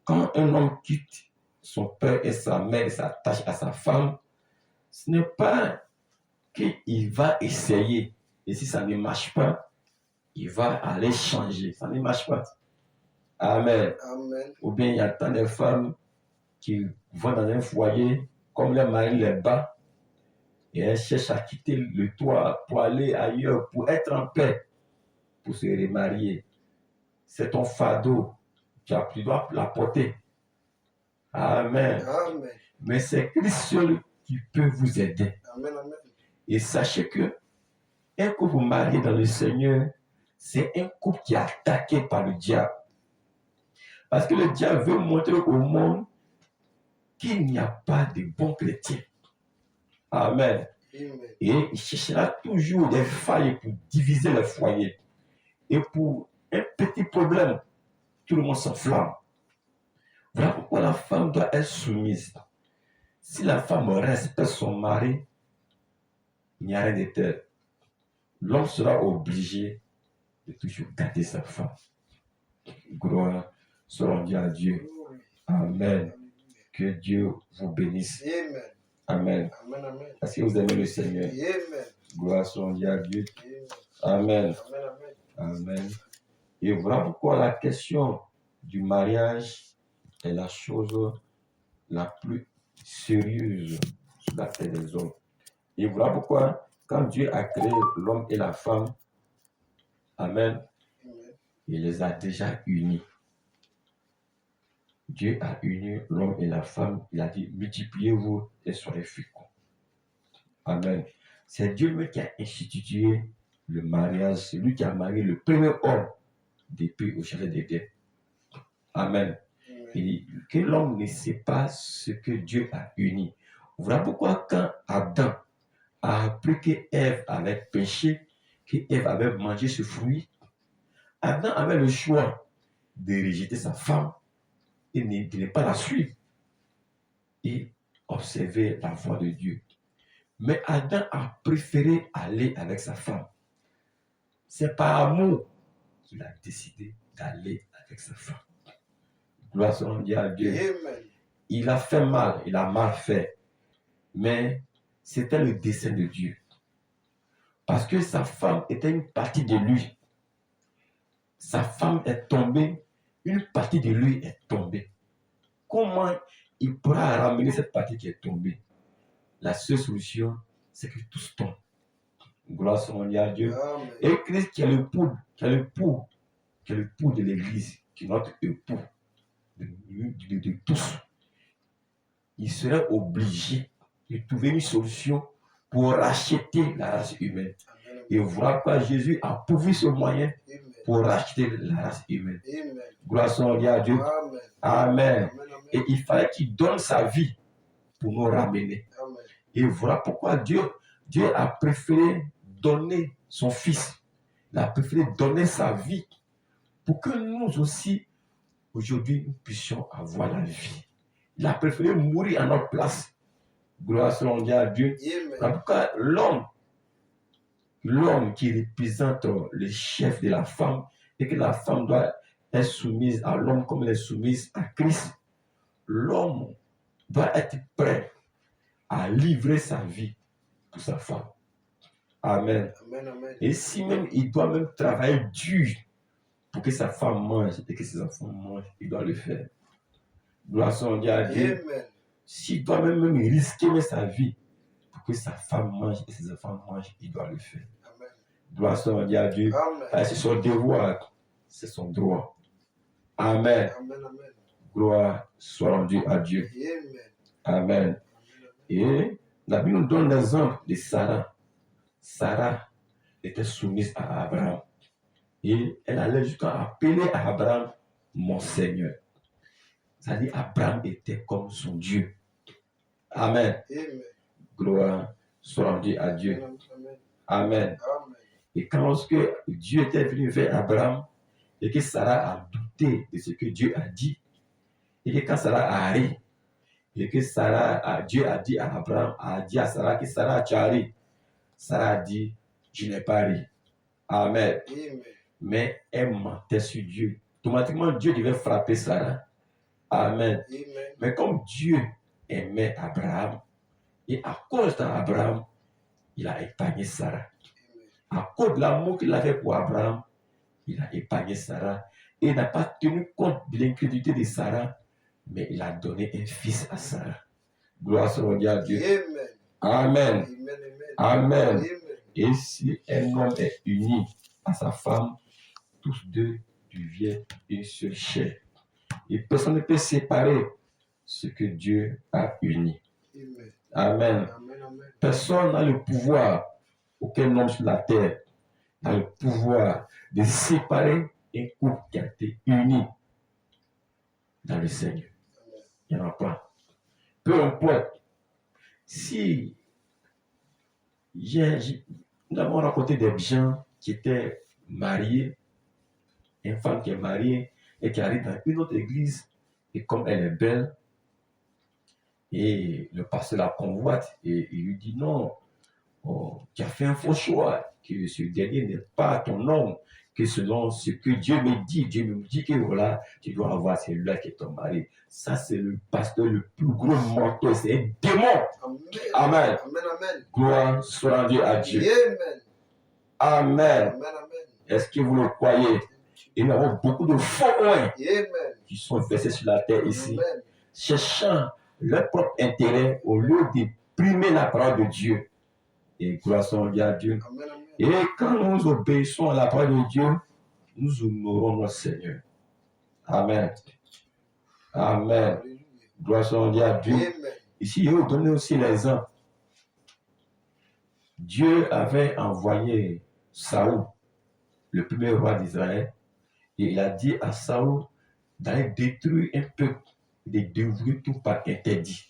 quand un homme quitte son père et sa mère et s'attache à sa femme, ce n'est pas qu'il va essayer. Et si ça ne marche pas, il va aller changer. Ça ne marche pas. Amen. Amen. Ou bien il y a tant de femmes qui vont dans un foyer, comme leur mari les bat, et elles cherchent à quitter le toit pour aller ailleurs, pour être en paix, pour se remarier. C'est ton fardeau. Tu dois la porter. Amen. Amen. Mais c'est Christ seul qui peut vous aider. Amen. Amen. Et sachez que un couple marié dans le Seigneur, c'est un couple qui est attaqué par le diable. Parce que le diable veut montrer au monde qu'il n'y a pas de bons chrétiens. Amen. Amen. Et il cherchera toujours des failles pour diviser les foyers. Et pour un petit problème, tout le monde s'enflamme. Voilà pourquoi la femme doit être soumise. Si la femme respecte son mari, il n'y a rien de tel. L'homme sera obligé de toujours garder sa femme. Gloire soit rendue à Dieu. Amen. Que Dieu vous bénisse. Amen. Amen. Amen. Amen. Est-ce que vous aimez le Seigneur? Amen. Gloire soit rendue à Dieu. Amen. Amen. Amen. Amen. Et voilà pourquoi la question du mariage est la chose la plus sérieuse sur la terre des hommes. Et voilà pourquoi, quand Dieu a créé l'homme et la femme, Amen, Amen. il les a déjà unis. Dieu a uni l'homme et la femme. Il a dit, multipliez-vous et soyez féconds. Amen. C'est Dieu lui qui a institué le mariage. C'est lui qui a marié le premier homme depuis au jardin d'Éden. Amen. Il dit que l'homme ne sait pas ce que Dieu a uni. Voilà pourquoi quand Adam a appris qu'Ève avait péché, qu'Ève avait mangé ce fruit, Adam avait le choix de rejeter sa femme et de ne pas la suivre et observer la voix de Dieu. Mais Adam a préféré aller avec sa femme. C'est par amour qu'il a décidé d'aller avec sa femme. Gloire soit à Dieu. Amen. Il a fait mal, il a mal fait. Mais c'était le dessein de Dieu. Parce que sa femme était une partie de lui. Sa femme est tombée, une partie de lui est tombée. Comment il pourra ramener cette partie qui est tombée? La seule solution, c'est que tous tombent. Gloire soit à Dieu. Amen. Et Christ qui est l'époux de l'Église, qui est notre époux de tous, il serait obligé de trouver une solution pour racheter la race humaine. Et voilà pourquoi Jésus a pourvu ce moyen Amen. pour racheter la race humaine. Amen. Gloire soit à Dieu. Amen. Amen. Amen. Et il fallait qu'il donne sa vie pour nous ramener. Amen. Et voilà pourquoi Dieu a préféré donner son Fils. Il a préféré donner sa vie pour que nous aussi, aujourd'hui, nous puissions avoir la vie. Il a préféré mourir à notre place. Gloire soit à Dieu. Amen. Voilà pourquoi l'homme qui représente le chef de la femme, et que la femme doit être soumise à l'homme comme elle est soumise à Christ, l'homme doit être prêt à livrer sa vie pour sa femme. Amen. Amen. Amen. Et si même il doit même travailler dur pour que sa femme mange et que ses enfants mangent, il doit le faire. Gloire soit à Dieu. Amen. S'il doit même risquer sa vie pour que sa femme mange et ses enfants mangent, il doit le faire. Amen. Gloire soit à Dieu. Amen. C'est son devoir, c'est son droit. Amen. Amen. Amen. Gloire soit rendue à Dieu. Amen. Amen. Et la Bible nous donne l'exemple de Sarah. Sarah était soumise à Abraham. Et elle allait jusqu'à appeler à Abraham mon Seigneur. C'est-à-dire Abraham était comme son Dieu. Amen. Amen. Gloire soit rendue à Dieu. Amen. Amen. Amen. Et quand lorsque Dieu était venu vers Abraham et que Sarah a douté de ce que Dieu a dit, et que quand Sarah a ri, et que Dieu a dit à Abraham, a dit à Sarah que Sarah a ri, Sarah a dit, je n'ai pas ri. Amen. Amen. Mais elle mentait sur Dieu. Automatiquement, Dieu devait frapper Sarah. Amen. Amen. Mais comme Dieu aimait Abraham, et à cause d'Abraham, il a épargné Sarah. À cause de l'amour qu'il avait pour Abraham, il a épargné Sarah. Et il n'a pas tenu compte de l'incrédulité de Sarah, mais il a donné un fils à Sarah. Gloire soit à Dieu. Amen. Amen. Amen. Amen. Amen. Et si un homme est uni à sa femme, tous deux deviennent une seule chair. Et personne ne peut séparer ce que Dieu a uni. Amen. Amen. Amen. Amen. Personne n'a le pouvoir, aucun homme sur la terre n'a le pouvoir de séparer un couple qui a été uni dans le Seigneur. Il n'y en a pas. Peu importe. Si nous avons rencontré des gens qui étaient mariés, une femme qui est mariée et qui arrive dans une autre église, et comme elle est belle, et le pasteur la convoite, et il lui dit non, tu as fait un faux choix, que ce dernier n'est pas ton homme, que selon ce que Dieu me dit que voilà, tu dois avoir celui-là qui est ton mari. Ça, c'est le pasteur le plus gros menteur, c'est un démon. Amen. Amen. Amen. Gloire soit rendue à Dieu. Amen. Amen. Amen. Amen. Est-ce que vous le croyez? Et nous avons beaucoup de faux oins Amen. qui sont versés sur la terre ici, Amen. cherchant leur propre intérêt au lieu de primer la parole de Dieu. Et gloire soit à Dieu. Amen. Amen. Et quand nous obéissons à la parole de Dieu, nous honorons notre Seigneur. Amen. Amen. Alléluia. Gloire soit à Dieu. Amen. Ici, je vais vous donner aussi l'exemple. Dieu avait envoyé Saoul, le premier roi d'Israël, et il a dit à Saoul d'aller détruire un peuple, de détruire tout par interdit,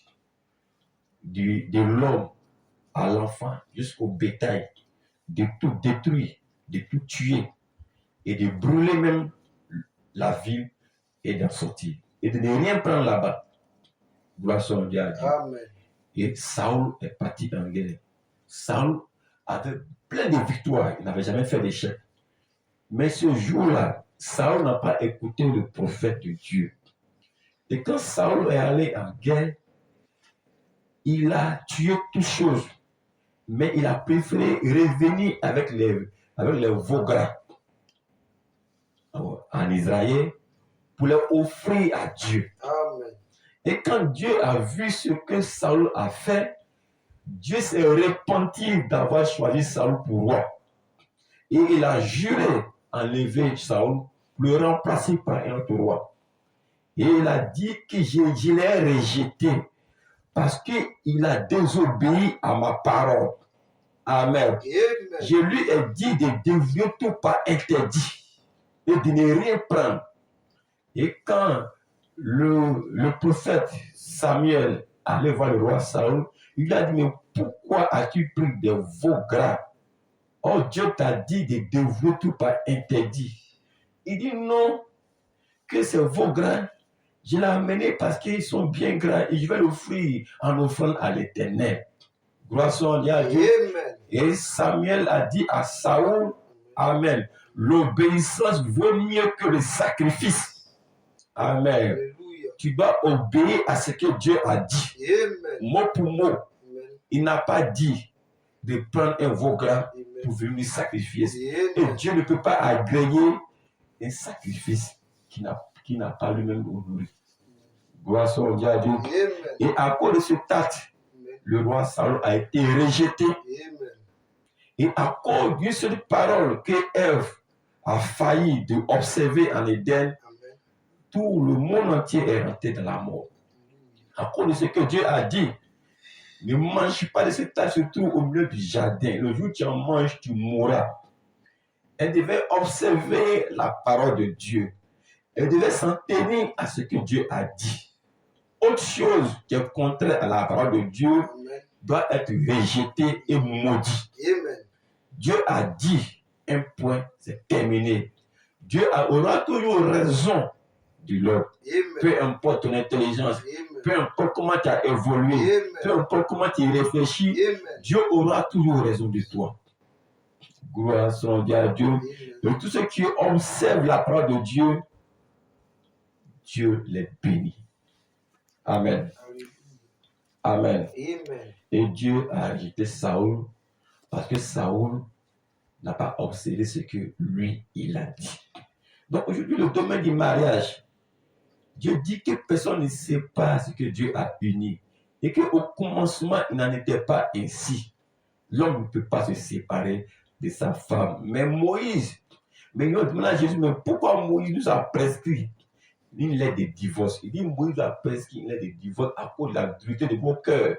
de l'homme à l'enfant jusqu'au bétail, de tout détruire, de tout tuer, et de brûler même la ville et d'en sortir. et de ne rien prendre là-bas. Gloire soit à Dieu. Amen. Et Saül est parti en guerre. Saül avait plein de victoires. Il n'avait jamais fait d'échec. Mais ce jour-là, Saül n'a pas écouté le prophète de Dieu. Et quand Saül est allé en guerre, il a tué toutes choses. Mais il a préféré revenir avec les veaux gras en Israël pour les offrir à Dieu. Amen. Et quand Dieu a vu ce que Saül a fait, Dieu s'est repenti d'avoir choisi Saül pour roi. Et il a juré enlever Saül pour le remplacer par un autre roi. Et il a dit que je l'ai rejeté parce qu'il a désobéi à ma parole. Amen. Amen. Je lui ai dit de dévier tout par interdit et de ne rien prendre. Et quand le prophète Samuel allait voir le roi Saül, il a dit, mais pourquoi as-tu pris des veaux gras? Oh, Dieu t'a dit de dévouer tout par interdit. Il dit non, que ces veaux gras, je l'ai amené parce qu'ils sont bien gras et je vais l'offrir en offrande à l'Éternel. Gloire soit à Dieu. Amen. Et Samuel a dit à Saül, Amen, l'obéissance vaut mieux que le sacrifice. Amen. Alléluia. Tu dois obéir à ce que Dieu a dit. Amen. Mot pour mot, Amen. il n'a pas dit de prendre un veau gras Amen. pour venir sacrifier. Et Amen. Dieu ne peut pas agréer un sacrifice qui n'a pas lui-même honoré. Gloire soit à Dieu. Amen. Et à cause de ce acte, Amen. le roi Saül a été rejeté. Amen. Et à cause d'une seule parole que Ève a failli d'observer en Éden, Amen. tout le monde entier est rentré dans la mort. À cause de ce que Dieu a dit, ne mange pas de cet arbre qui se trouve au milieu du jardin. Le jour où tu en manges, tu mourras. Elle devait observer la parole de Dieu. Elle devait s'en tenir à ce que Dieu a dit. Autre chose qui est contraire à la parole de Dieu Amen. doit être rejetée et maudite. Amen. Dieu a dit un point, c'est terminé. Dieu aura toujours raison de l'homme. Amen. Peu importe ton intelligence, Amen. peu importe comment tu as évolué, peu Amen. importe comment tu réfléchis, Amen. Dieu aura toujours raison de toi. Gloire soit à Dieu. Amen. Et tous ceux qui observent la parole de Dieu, Dieu les bénit. Amen. Amen. Amen. Et Dieu a rejeté Saül parce que Saül n'a pas observé ce que lui, il a dit. Donc aujourd'hui, le domaine du mariage, Dieu dit que personne ne sait pas ce que Dieu a uni. Et qu'au commencement, il n'en était pas ainsi. L'homme ne peut pas se séparer de sa femme. Mais Moïse, mais il demande à Jésus, mais pourquoi Moïse nous a prescrit une lettre de divorce? Il dit, Moïse a prescrit une lettre de divorce à cause de la dureté de vos cœurs.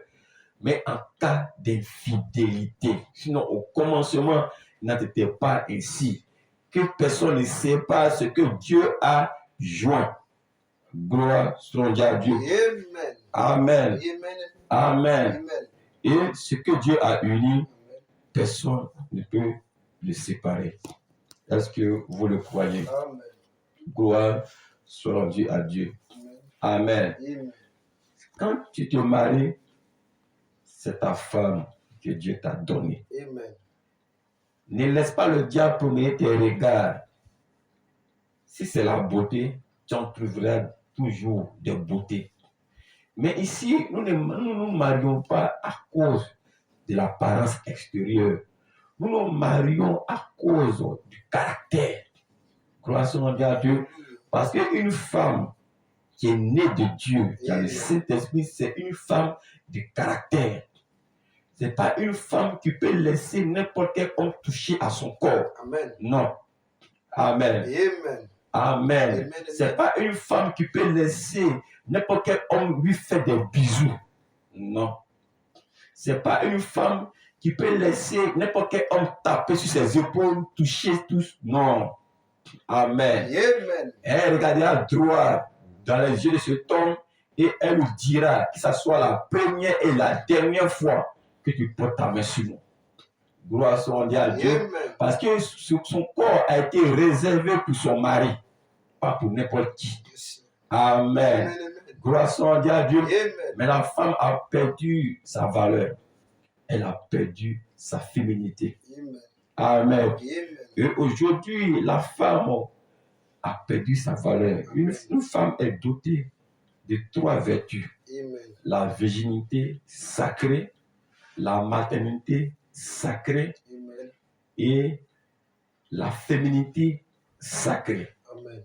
Mais en cas d'infidélité. Sinon, au commencement, il n'en était pas ainsi. Que personne ne sait pas ce que Dieu a joint. Gloire soit à Dieu. Amen. Amen. Amen. Amen. Amen. Et ce que Dieu a uni, personne ne peut le séparer. Est-ce que vous le croyez? Amen. Gloire soit rendue à Dieu. Amen. Amen. Quand tu te maries, c'est ta femme que Dieu t'a donnée. Amen. Ne laisse pas le diable promener tes regards. Si c'est la beauté, tu en trouveras toujours des beautés. Mais ici, nous ne nous marions pas à cause de l'apparence extérieure. Nous nous marions à cause du caractère. Gloire soit à Dieu. Parce qu'une femme qui est née de Dieu, qui a le Saint-Esprit, c'est une femme de caractère. Ce n'est pas une femme qui peut laisser n'importe quel homme toucher à son corps. Amen. Non. Amen. Amen. Amen. Ce n'est pas une femme qui peut laisser n'importe quel homme lui faire des bisous. Non. Ce n'est pas une femme qui peut laisser n'importe quel homme taper sur ses épaules, toucher tous. Non. Amen. Amen. Elle regardera droit dans les yeux de cet homme et elle lui dira que ce soit la première et la dernière fois que tu portes ta main sur moi. Gloire soit à Dieu. Amen. Parce que son corps a été réservé pour son mari, pas pour n'importe qui. Amen. Amen. Gloire soit à Dieu. Amen. Mais la femme a perdu sa valeur. Elle a perdu sa féminité. Amen. Amen. Amen. Et aujourd'hui, la femme a perdu sa valeur. Une femme est dotée de 3 vertus. Amen. La virginité sacrée, la maternité sacrée Amen. et la féminité sacrée. Amen.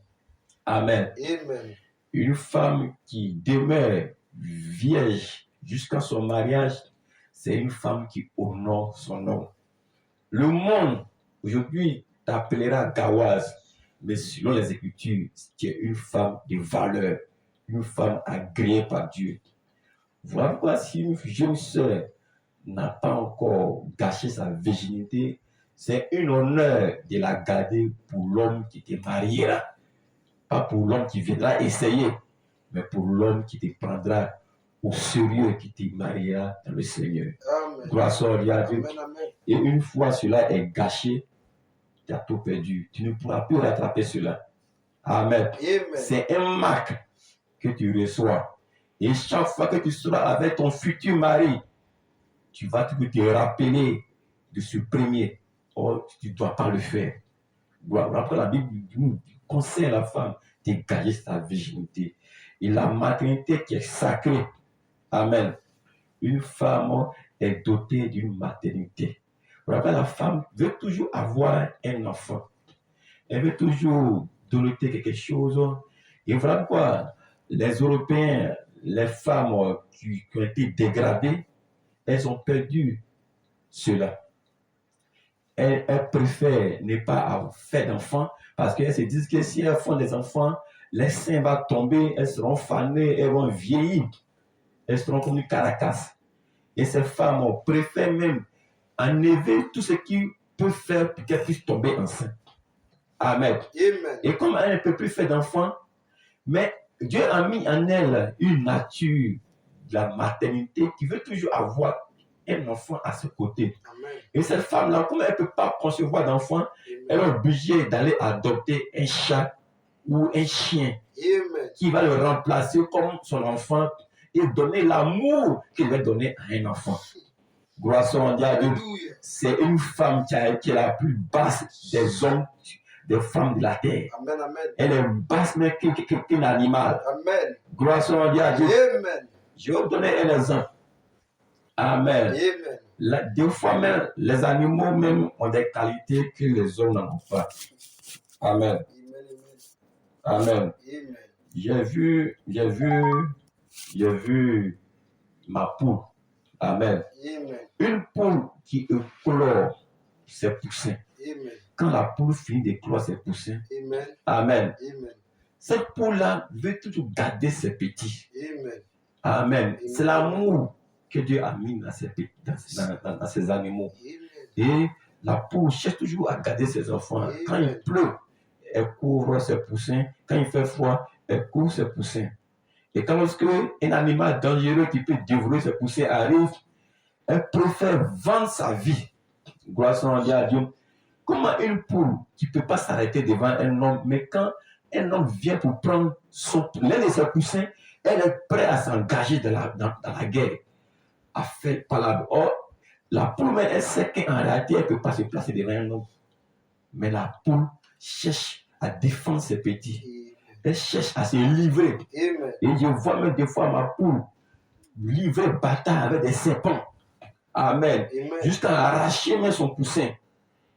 Amen. Amen. Une femme qui demeure vierge jusqu'à son mariage, c'est une femme qui honore son homme. Le monde, aujourd'hui, t'appellera Gawaz, mais selon les Écritures, tu es une femme de valeur, une femme agréée par Dieu. Voilà pourquoi si une jeune sœur n'a pas encore gâché sa virginité, c'est un honneur de la garder pour l'homme qui te mariera. Pas pour l'homme qui viendra essayer, mais pour l'homme qui te prendra au sérieux, qui te mariera dans le Seigneur. Amen. Gloire soit à Dieu. Amen. Amen. Et une fois cela est gâché, tu as tout perdu. Tu ne pourras plus rattraper cela. Amen. Amen. C'est un marque que tu reçois. Et chaque fois que tu seras avec ton futur mari, tu vas toujours te rappeler de ce premier. Oh, tu ne dois pas le faire. Après, la Bible nous conseille à la femme de garder sa virginité. Et la maternité qui est sacrée. Amen. Une femme est dotée d'une maternité. Après, la femme veut toujours avoir un enfant. Elle veut toujours donner quelque chose. Et voilà pourquoi les Européens, les femmes qui ont été dégradées, elles ont perdu cela. Elles préfèrent ne pas faire d'enfants parce qu'elles se disent que si elles font des enfants, les seins vont tomber, elles seront fanées, elles vont vieillir. Elles seront comme une caracasse. Et ces femmes préfèrent même enlever tout ce qui peut faire pour qu'elles puissent tomber enceintes. Amen. Amen. Et comme elle ne peut plus faire d'enfants, mais Dieu a mis en elle une nature de la maternité qui veut toujours avoir un enfant à ses côtés. Amen. Et cette femme-là, comme elle ne peut pas concevoir d'enfant, elle est obligée d'aller adopter un chat ou un chien Amen. qui va le remplacer comme son enfant et donner l'amour qu'il va donner à un enfant. Gloire soit à Dieu. Alléluia. C'est une femme qui est la plus basse des hommes, des femmes de la terre. Amen. Amen. Elle est basse mais qu'un animal. Amen. Gloire soit à Dieu. Amen. Je vais vous donner un exemple. Amen. Amen. Des fois même, les animaux même ont des qualités que les hommes n'ont pas. Amen. Amen. Amen. Amen. J'ai vu ma poule. Amen. Amen. Une poule qui éclore ses poussins. Amen. Quand la poule finit d'éclore ses poussins, Amen. amen. Amen. Cette poule-là veut toujours garder ses petits. Amen. Amen. C'est l'amour que Dieu a mis dans ces animaux. Amen. Et la poule cherche toujours à garder ses enfants. Amen. Quand il pleut, elle couvre ses poussins. Quand il fait froid, elle couvre ses poussins. Et quand lorsque un animal dangereux qui peut dévorer ses poussins arrive, elle préfère vendre sa vie. Gloire soit à Dieu. Comment une poule qui ne peut pas s'arrêter devant un homme, mais quand un homme vient pour prendre l'un de ses poussins, elle est prête à s'engager dans la guerre, à faire palabre. Or, la poule, elle sait qu'en réalité, elle ne peut pas se placer devant un homme. Mais la poule cherche à défendre ses petits. Elle cherche à se livrer. Amen. Et je vois même des fois ma poule livrer bataille avec des serpents. Amen. Amen. Jusqu'à arracher même son poussin.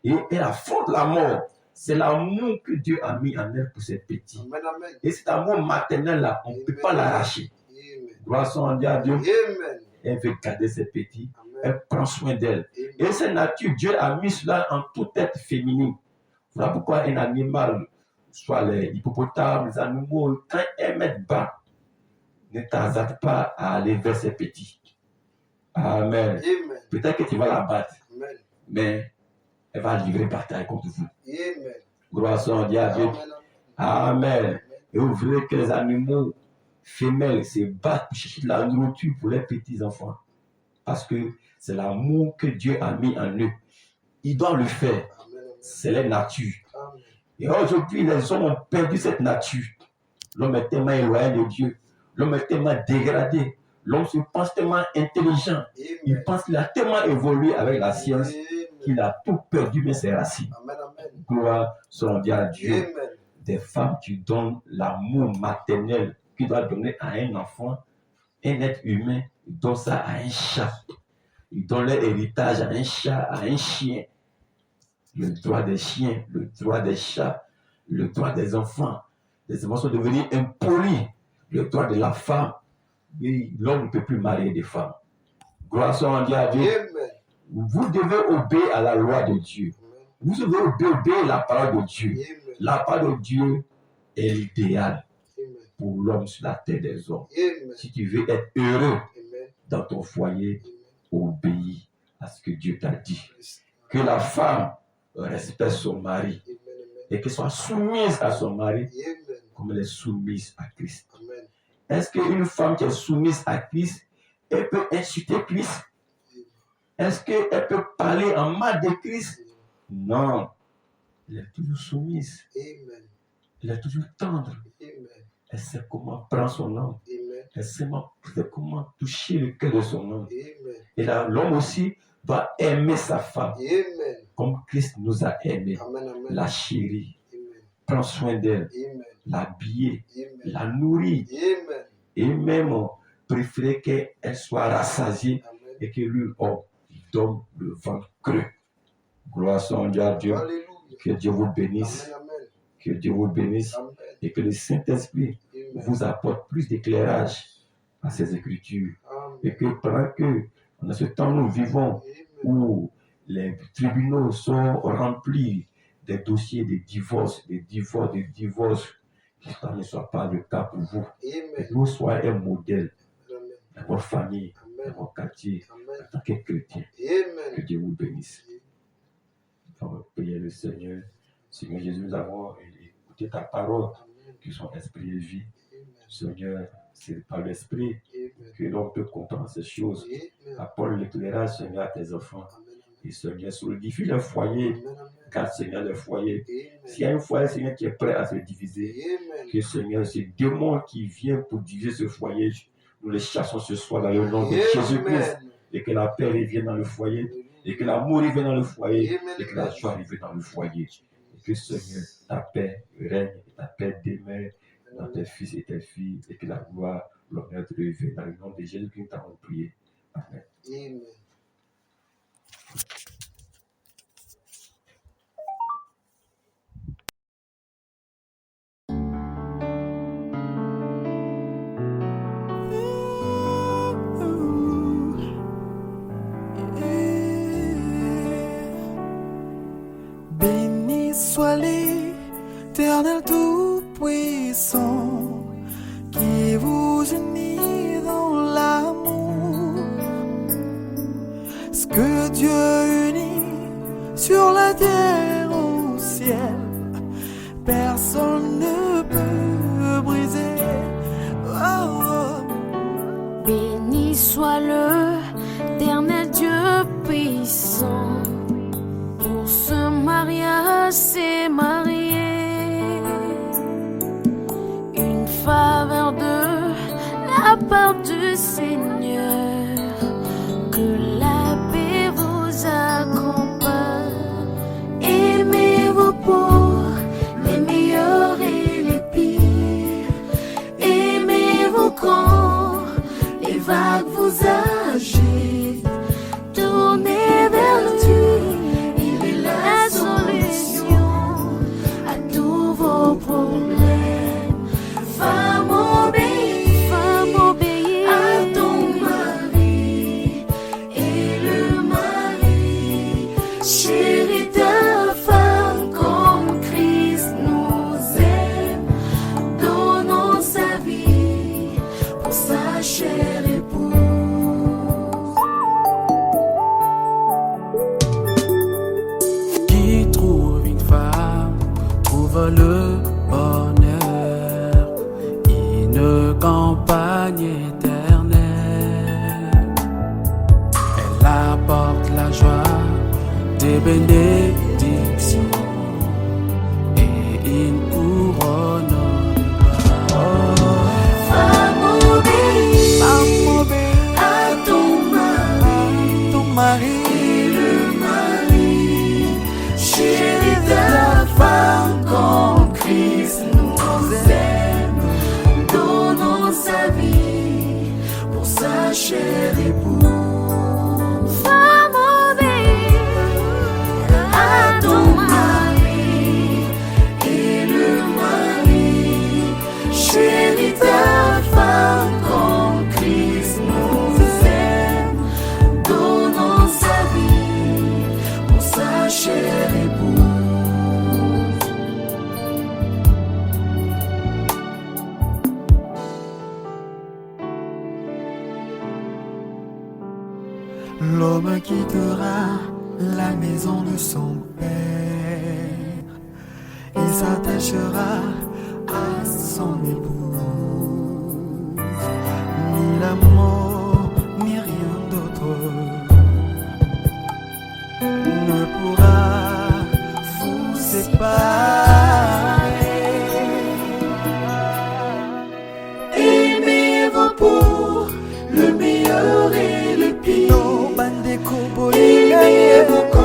Et elle affronte la mort. C'est l'amour que Dieu a mis en elle pour ses petits. Amen. Amen. Et cet amour maternel-là, on ne peut pas l'arracher. Amen. Gloire soit à Dieu. Amen. Elle veut garder ses petits. Amen. Elle prend soin d'elle. Amen. Et cette nature, Dieu a mis cela en toute être féminine. Voilà pourquoi un animal, soit les hippopotames, les animaux, quand elles mettent bas, ne t'hasarde pas à aller vers ses petits. Amen. Amen. Peut-être que tu vas la battre, Amen. mais elle va livrer bataille contre vous. Amen. Gloire soit à Dieu. Amen. Amen. Et vous verrez que les animaux femelles se battent pour chercher de la nourriture pour les petits-enfants. Parce que c'est l'amour que Dieu a mis en eux. Ils doivent le faire. Amen. C'est leur nature. Amen. Et aujourd'hui, les hommes ont perdu cette nature. L'homme est tellement éloigné de Dieu. L'homme est tellement dégradé. L'homme se pense tellement intelligent. Il pense qu'il a tellement évolué avec la science qu'il a tout perdu, mais ses racines. Amen, amen. Gloire soit rendue à Dieu. Amen. Des femmes qui donnent l'amour maternel qu'il doit donner à un enfant, un être humain, ils donnent ça à un chat. Ils donnent leur héritage à un chat, à un chien. Le droit des chiens, le droit des chats, le droit des enfants. Les enfants sont devenus impolis. Le droit de la femme. Oui, l'homme ne peut plus marier des femmes. Gloire soit rendue à Dieu. Amen. Vous devez obéir à la loi de Dieu. Vous devez obéir à la parole de Dieu. Amen. La parole de Dieu est l'idéal Amen. pour l'homme sur la terre des hommes. Amen. Si tu veux être heureux Amen. dans ton foyer, Amen. obéis à ce que Dieu t'a dit. Que la femme respecte son mari Amen. et qu'elle soit soumise à son mari Amen. comme elle est soumise à Christ. Amen. Est-ce qu'une femme qui est soumise à Christ, elle peut insulter Christ? Est-ce qu'elle peut parler en mal de Christ? Non. Elle est toujours soumise. Amen. Elle est toujours tendre. Amen. Elle sait comment prendre son homme. Amen. Elle sait comment toucher le cœur de son homme. Amen. Et là, l'homme aussi doit aimer sa femme Amen. comme Christ nous a aimés. Amen. Amen. La chérir, Amen. prendre soin d'elle, Amen. l'habiller, Amen. la nourrir Amen. et même préférer qu'elle soit rassasiée Amen. et que lui, donne le ventre creux. Gloire soit à Dieu. Alléluia. Que Dieu vous bénisse. Amen. Amen. Que Dieu vous bénisse. Amen. Et que le Saint-Esprit Amen. vous apporte plus d'éclairage à ces Écritures. Amen. Et que pendant que, dans ce temps, nous vivons, Amen. où les tribunaux sont remplis des dossiers de divorce, que ça ne soit pas le cas pour vous. Amen. Que vous soyez un modèle Amen. dans votre famille, dans Amen. votre quartier, Amen. en tant que chrétien. Que Amen. Dieu vous bénisse. On va prier le Seigneur. Seigneur Jésus, nous avons écouté ta parole, Amen. qui sont esprit et vie. Amen. Seigneur, c'est par l'esprit Amen. que l'on peut comprendre ces choses. Amen. Apporte l'éclairage, Seigneur, à tes enfants. Amen. Et Seigneur, solidifie le foyer. Amen. Garde, Seigneur, le foyer. Amen. S'il y a un foyer, Seigneur, qui est prêt à se diviser, Amen. que Seigneur, ces démons qui viennent pour diviser ce foyer, nous les chassons ce soir dans le nom de Jésus-Christ. Amen. Et que la paix revienne dans le foyer. Et que l'amour revienne dans le foyer. Amen. Et que la joie revienne dans le foyer. Et que Seigneur, ta paix règne. Et ta paix demeure dans tes fils et tes filles. Et que la gloire, l'honneur te revienne dans le nom de Jésus-Christ, nous t'avons prié. Amen. Amen. Béni soit l'Éternel Tout-Puissant qui vous unit dans l'amour. Ce que Dieu unit sur la terre au ciel, personne ne peut briser. Oh, oh. Béni soit l'Éternel Dieu puissant. Pour ce mariage s'est marié, une faveur de la part du Seigneur. Que la paix vous accompagne. Aimez-vous pour les meilleurs et les pires. Aimez-vous quand les vagues vous agitent. Tournez vers Dieu, il est la solution à tous vos problèmes. Femme obéis à ton mari, et le mari chérit ta femme comme Christ nous aime, donnant sa vie pour sa chère épouse. Qui trouve une femme trouve le bonheur, une campagne éternelle. Elle apporte la joie des bénédictions et une couronne de gloire. mari, et le mari chérit ta femme comme Christ nous aime, donnant sa vie pour sa chère épouse. Femme, obéis à ton mari, Et le mari chérit ta femme comme Christ nous aime, donnant sa vie pour sa chère épouse. l'homme quittera la maison de son père. Il s'attachera à son épouse. Ni la mort, ni rien d'autre ne pourra vous séparer. Aimez-vous pour le meilleur et le pire. No bandeko Aimez-vous bolinga